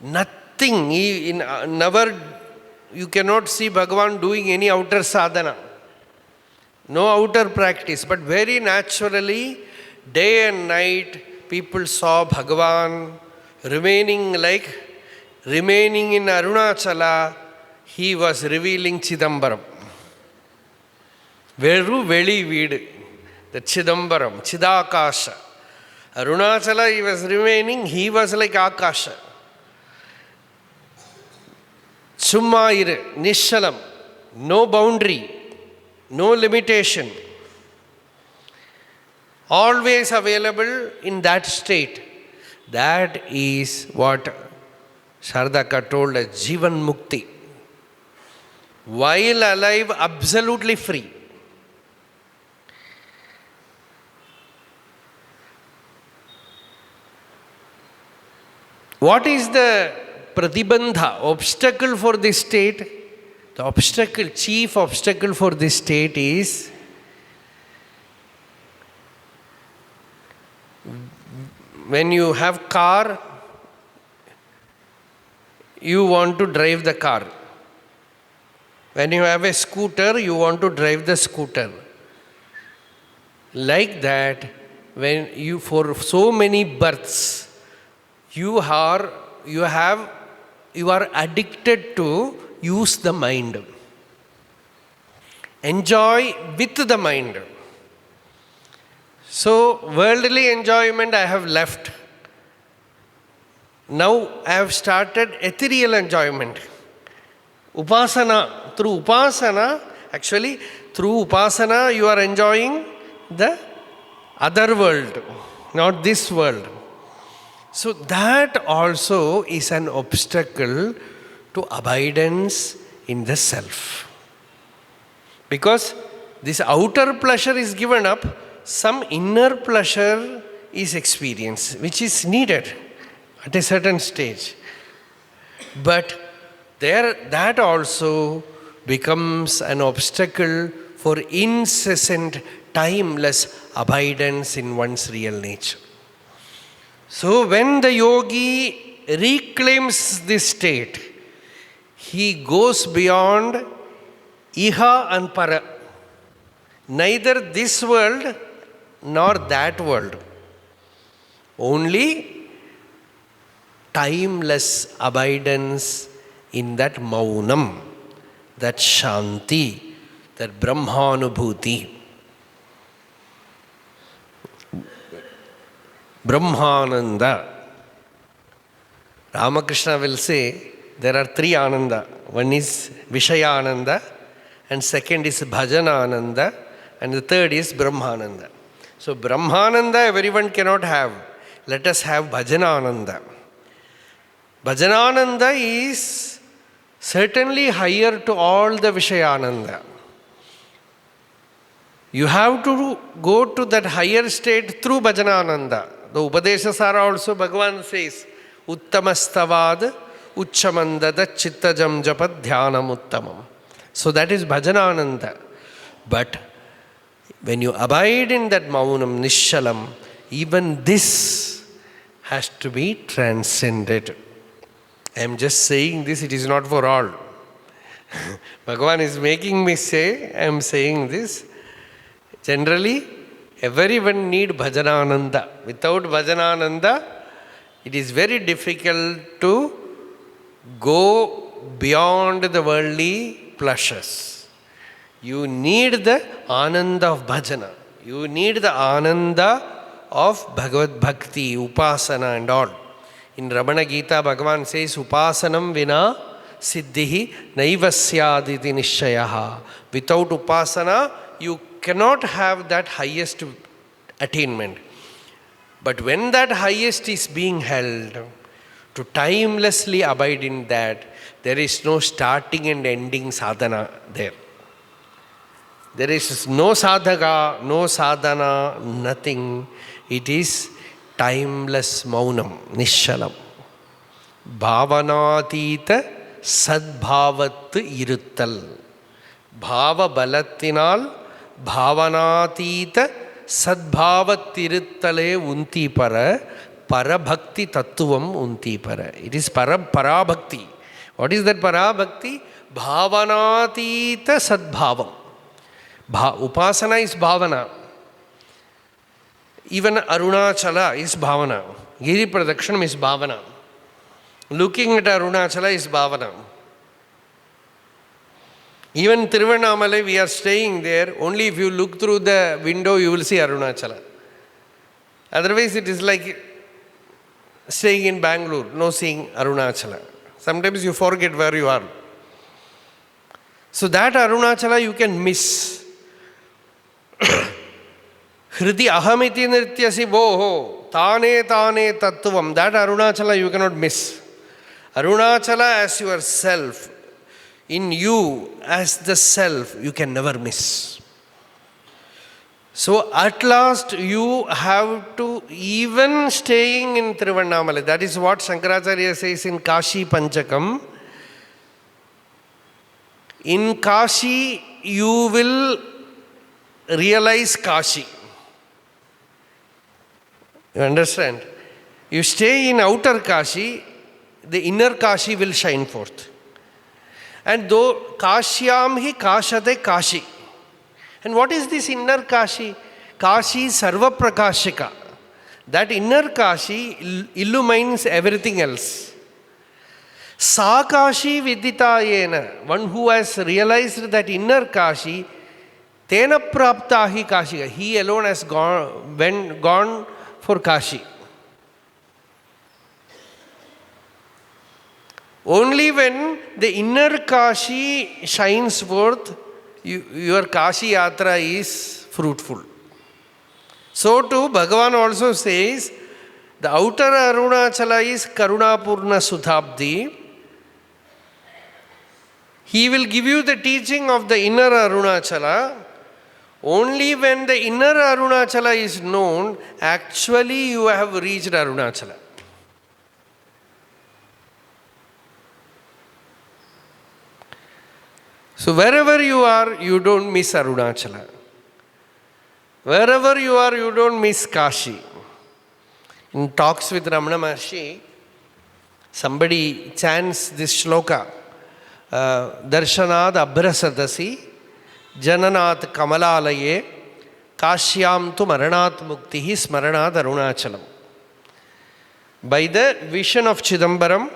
Nothing, you cannot see Bhagavan doing any outer sadhana. No outer practice, but very naturally, day and night, people saw Bhagavan remaining in Arunachala. He was revealing Chidambaram. Veru Veli Veedu, the Chidambaram, Chidakasha. Arunachala, he was remaining, he was like Akasha. Summayir, Nishalam, no boundary, no limitation. Always available in that state. That is what Sarada told as Jivan Mukti. While alive, absolutely free. What is the pratibandha, obstacle for this state? The obstacle, chief obstacle for this state is when you have car, you want to drive the car. When you have a scooter, you want to drive the scooter. Like that, when you, for so many births, you are addicted to use the mind. Enjoy with the mind. So, worldly enjoyment I have left. Now I have started ethereal enjoyment. Upasana. Through Upasana you are enjoying the other world, not this world. So that also is an obstacle to abidance in the self. Because this outer pleasure is given up, some inner pleasure is experienced, which is needed at a certain stage. But that also becomes an obstacle for incessant, timeless abidance in one's real nature. So when the yogi reclaims this state, he goes beyond iha and para. Neither this world nor that world. Only timeless abidance in that maunam, that shanti, that brahmanubhuti. Brahmananda. Ramakrishna will say there are three ananda. One is Vishayananda, and second is Bhajanananda, and the third is Brahmananda. So Brahmananda everyone cannot have. Let us have Bhajanananda. Bhajanananda is certainly higher to all the Vishayananda. You have to go to that higher state through Bhajanananda. The Upadeshasara also Bhagavan says, Uttamastavad Uchamandada Chittajam Japad Dhyanam Uttamam. So that is Bhajanananda. But when you abide in that Maunam, Nishalam, even this has to be transcended. I am just saying this, it is not for all. Bhagavan is making me say, I am saying this. Generally, everyone need Bhajanananda. Without Bhajanananda, it is very difficult to go beyond the worldly pleasures. You need the Ananda of Bhajana. You need the Ananda of Bhagavad Bhakti, Upasana and all. In Ramana Gita, Bhagavan says, Upasanam vina siddhihi naivasyaditi nishayaha. Without Upasana, you cannot have that highest attainment. But when that highest is being held, to timelessly abide in that, there is no starting and ending sadhana there. There is no sadhaka, no sadhana, nothing. It is timeless maunam, nishalam. Bhavanatita sadbhavat iruttal. Bhava balattinal Bhavanatita sadbhavat iruttale unti para parabhakti tattvam unti para. It is parabhakti. What is that parabhakti? Bhavanatita sadbhavam. Upasana is bhavana. Even Arunachala is bhavana. Giri Pradakshanam is bhavana. Looking at Arunachala is bhavana. Even Tiruvannamalai, we are staying there. Only if you look through the window, you will see Arunachala. Otherwise, it is like staying in Bengaluru, no seeing Arunachala. Sometimes you forget where you are. So that Arunachala you can miss. Hridi ahamiti nrityasi voho tane tane tattvam. That Arunachala you cannot miss. Arunachala as yourself, in you as the self, you can never miss. So at last you have to, even staying in Tiruvannamalai, that is what Shankaracharya says in Kashi Panchakam. In Kashi you will realize Kashi. You understand? You stay in outer Kashi, the inner Kashi will shine forth. And though Kashyam hi kashate Kashi. And what is this inner Kashi? Kashi sarva prakashika. That inner Kashi illumines everything else. Sa Kashi viditayena. One who has realized that inner Kashi, tena prapta hi Kashi. He alone has gone for Kashi. Only when the inner Kashi shines forth, your Kashi Yatra is fruitful. So too, Bhagavan also says, the outer Arunachala is Karunapurna Sudhabdi. He will give you the teaching of the inner Arunachala. Only when the inner Arunachala is known, actually you have reached Arunachala. So wherever you are, you don't miss Arunachala. Wherever you are, you don't miss Kashi. In talks with Ramana Maharshi, somebody chants this shloka, Darshanad Abhrasadasi, Jananat Kamalalaye, Kashyam tu Maranat Muktihi Smaranad Arunachalam. By the vision of Chidambaram,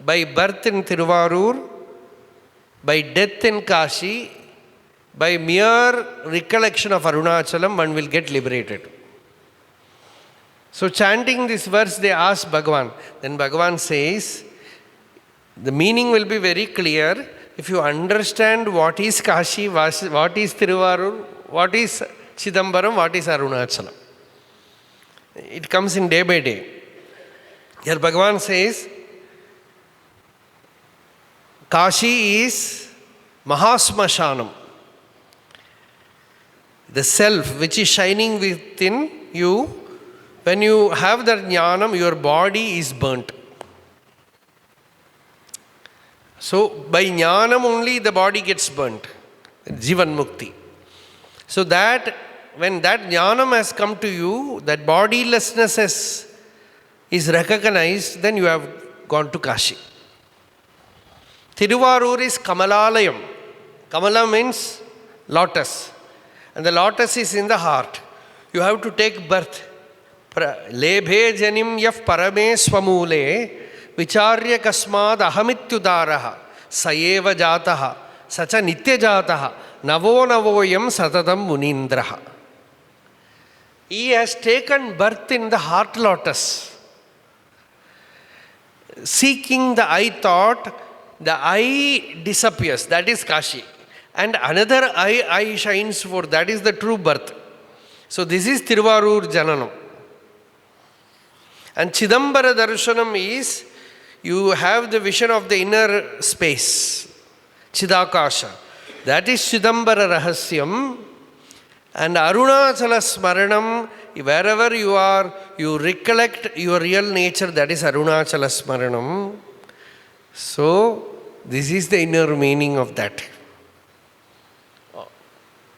by birth in Tiruvarur, by death in Kashi, by mere recollection of Arunachalam, one will get liberated. So chanting this verse, they ask Bhagavan. Then Bhagavan says, the meaning will be very clear if you understand what is Kashi, what is Tiruvarur, what is Chidambaram, what is Arunachalam. It comes in day by day. Here Bhagavan says, Kashi is Mahasmashanam. The self which is shining within you, when you have that jnanam, your body is burnt. So by jnanam only the body gets burnt. Jivan Mukti. So that when that jnanam has come to you, that bodilessness is recognized, then you have gone to Kashi. Thiruvarur is Kamalalayam. Kamala means lotus. And the lotus is in the heart. You have to take birth. Lebhe janim yaf parame swamule vicharya kasmad ahamityudaraha sayeva jataha sacha nitya jataha navo navoyam satatam munindraha. He has taken birth in the heart lotus. Seeking the I thought, the I disappears. That is Kashi. And another I shines forth. That is the true birth. So this is Thiruvarur Jananam. And Chidambara Darshanam is, you have the vision of the inner space. Chidakasha. That is Chidambara Rahasyam. And Arunachala Smaranam, wherever you are, you recollect your real nature. That is Arunachala Smaranam. So this is the inner meaning of that.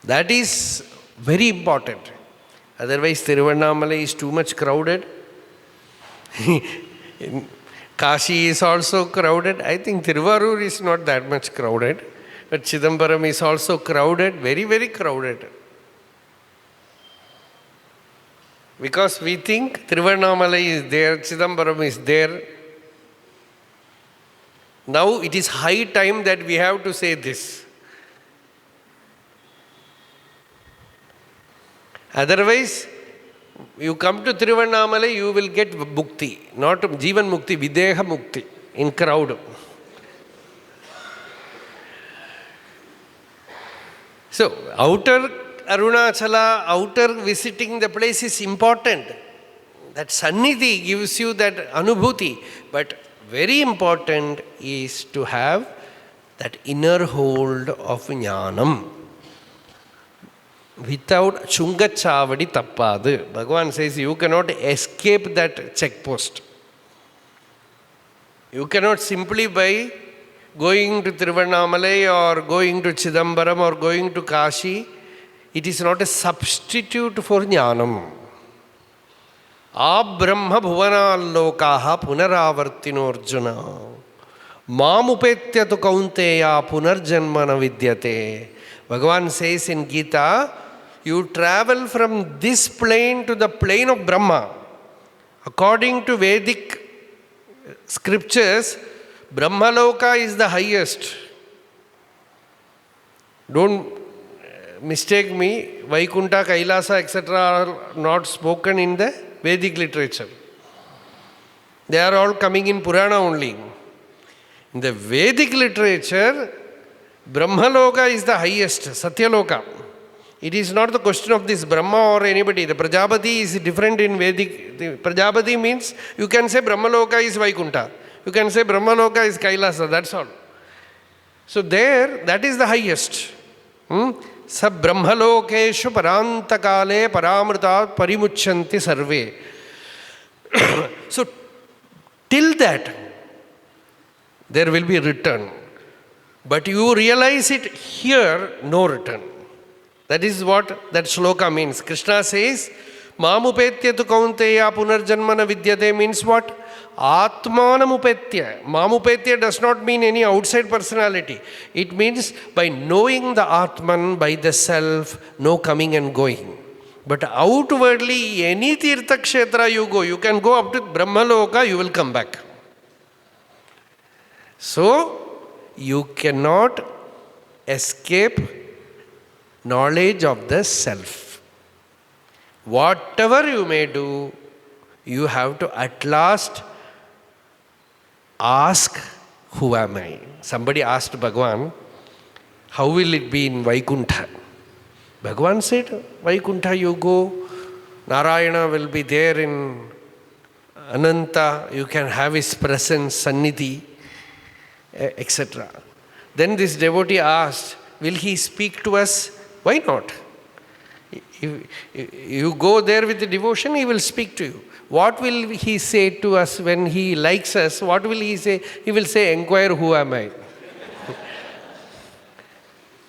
That is very important. Otherwise, Tiruvannamalai is too much crowded. Kashi is also crowded. I think Thiruvarur is not that much crowded. But Chidambaram is also crowded, very, very crowded. Because we think Tiruvannamalai is there, Chidambaram is there. Now it is high time that we have to say this. Otherwise, you come to Tiruvannamalai, you will get mukti, not Jivan Mukti, Videha Mukti, in crowd. So, outer Arunachala, outer visiting the place is important. That Sannidhi gives you that Anubhuti. But very important is to have that inner hold of Jnanam. Without Chungachavadi Tappadu. Bhagavan says you cannot escape that checkpost. You cannot simply by going to Tiruvannamalai or going to Chidambaram or going to Kashi. It is not a substitute for Jnanam. Abrahma bhuvanalokaha punaravartino Arjuna. Mamupetya tu kaunteya punarjanmana vidyate. Bhagavan says in Gita, you travel from this plane to the plane of Brahma. According to Vedic scriptures, Brahmaloka is the highest. Don't mistake me, Vaikuntha, Kailasa, etc. are not spoken in the Vedic literature. They are all coming in Purana only. In the Vedic literature, Brahmaloka is the highest, Satyaloka. It is not the question of this Brahma or anybody. The Prajapati is different in Vedic. The Prajapati means you can say Brahmaloka is Vaikuntha. You can say Brahmaloka is Kailasa, that's all. So there, that is the highest. Sa Brahmalokeshu parantakale paramrita parimuchanti sarve. So till that, there will be return. But you realize it here, no return. That is what that shloka means. Krishna says, Mamupetya tu kaunteya punarjanmana vidyate means what? Atmanamupetya. Mamupetya does not mean any outside personality. It means by knowing the Atman, by the self, no coming and going. But outwardly, any Tirtha Kshetra you go, you can go up to Brahmaloka, you will come back. So, you cannot escape knowledge of the self. Whatever you may do, you have to at last ask, who am I? Somebody asked Bhagavan, how will it be in Vaikuntha? Bhagavan said, Vaikuntha you go, Narayana will be there in Ananta, you can have his presence, Sannidhi. etc. Then this devotee asked, will he speak to us? Why not? If you go there with the devotion, he will speak to you. What will he say to us when he likes us? What will he say? He will say, inquire who am I.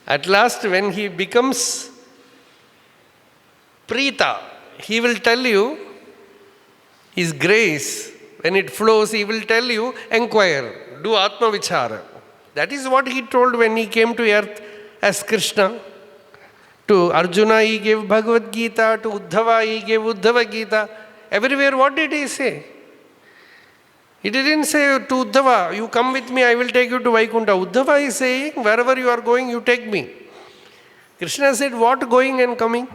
At last, when he becomes Prita, he will tell you his grace. When it flows, he will tell you, inquire, do Atma Vichara. That is what he told when he came to earth as Krishna. To Arjuna he gave Bhagavad Gita, to Uddhava he gave Uddhava Gita. Everywhere what did he say? He didn't say to Uddhava, you come with me, I will take you to Vaikuntha. Uddhava is saying, wherever you are going, you take me. Krishna said, what going and coming?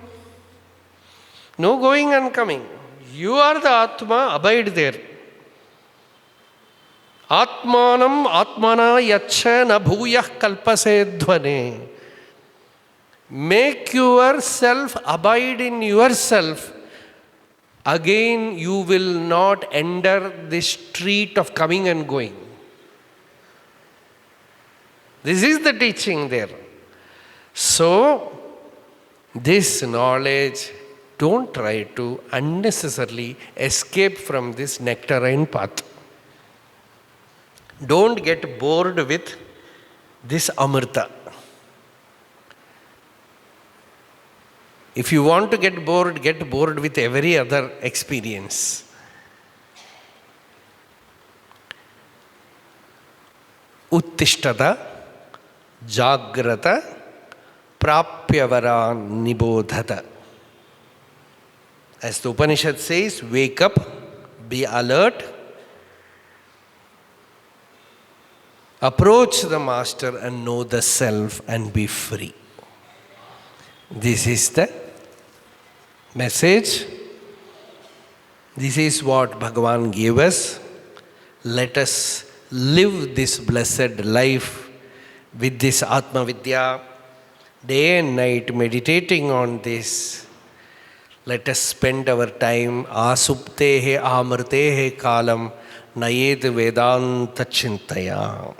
No going and coming. You are the Atma, abide there. Atmanam Atmana Yacha na bhuyah kalpase dhvane. Make yourself abide in yourself. Again, you will not enter this street of coming and going. This is the teaching there. So, this knowledge, don't try to unnecessarily escape from this nectarine path. Don't get bored with this amrita. If you want to get bored with every other experience. Uttishtata, Jagrata, Prapyavara Nibodhata. As the Upanishad says, wake up, be alert, approach the master and know the self and be free. This is the message. This is what Bhagavan gave us. Let us live this blessed life with this Atma Vidya, day and night meditating on this. Let us spend our time asuptehe amrtehe kalam nayed vedanta chintaya.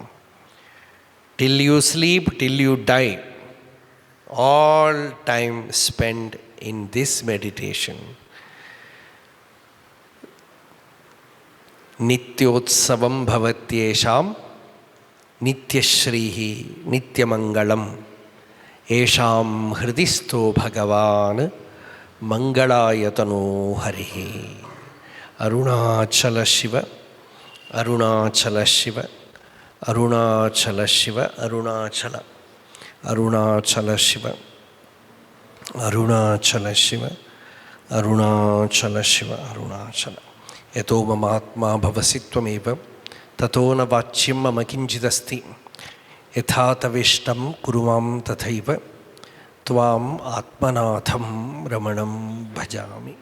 Till you sleep, till you die. All time spent in this meditation. Nityotsavam bhavatyesham nityashrihi nityamangalam esham hridisto bhagavan mangalayatano harihi. Arunachala Shiva, Arunachala Shiva, Arunachala Shiva, Arunachala. Arunachala Shiva, Arunachala Shiva, Arunachala Shiva, Arunachala. Yato mamatma bhavasittvameva, tato na vachyam mama kinchidasti, yathatavishtam kurumam tathaiva, tvam atmanatham ramanam bhajami.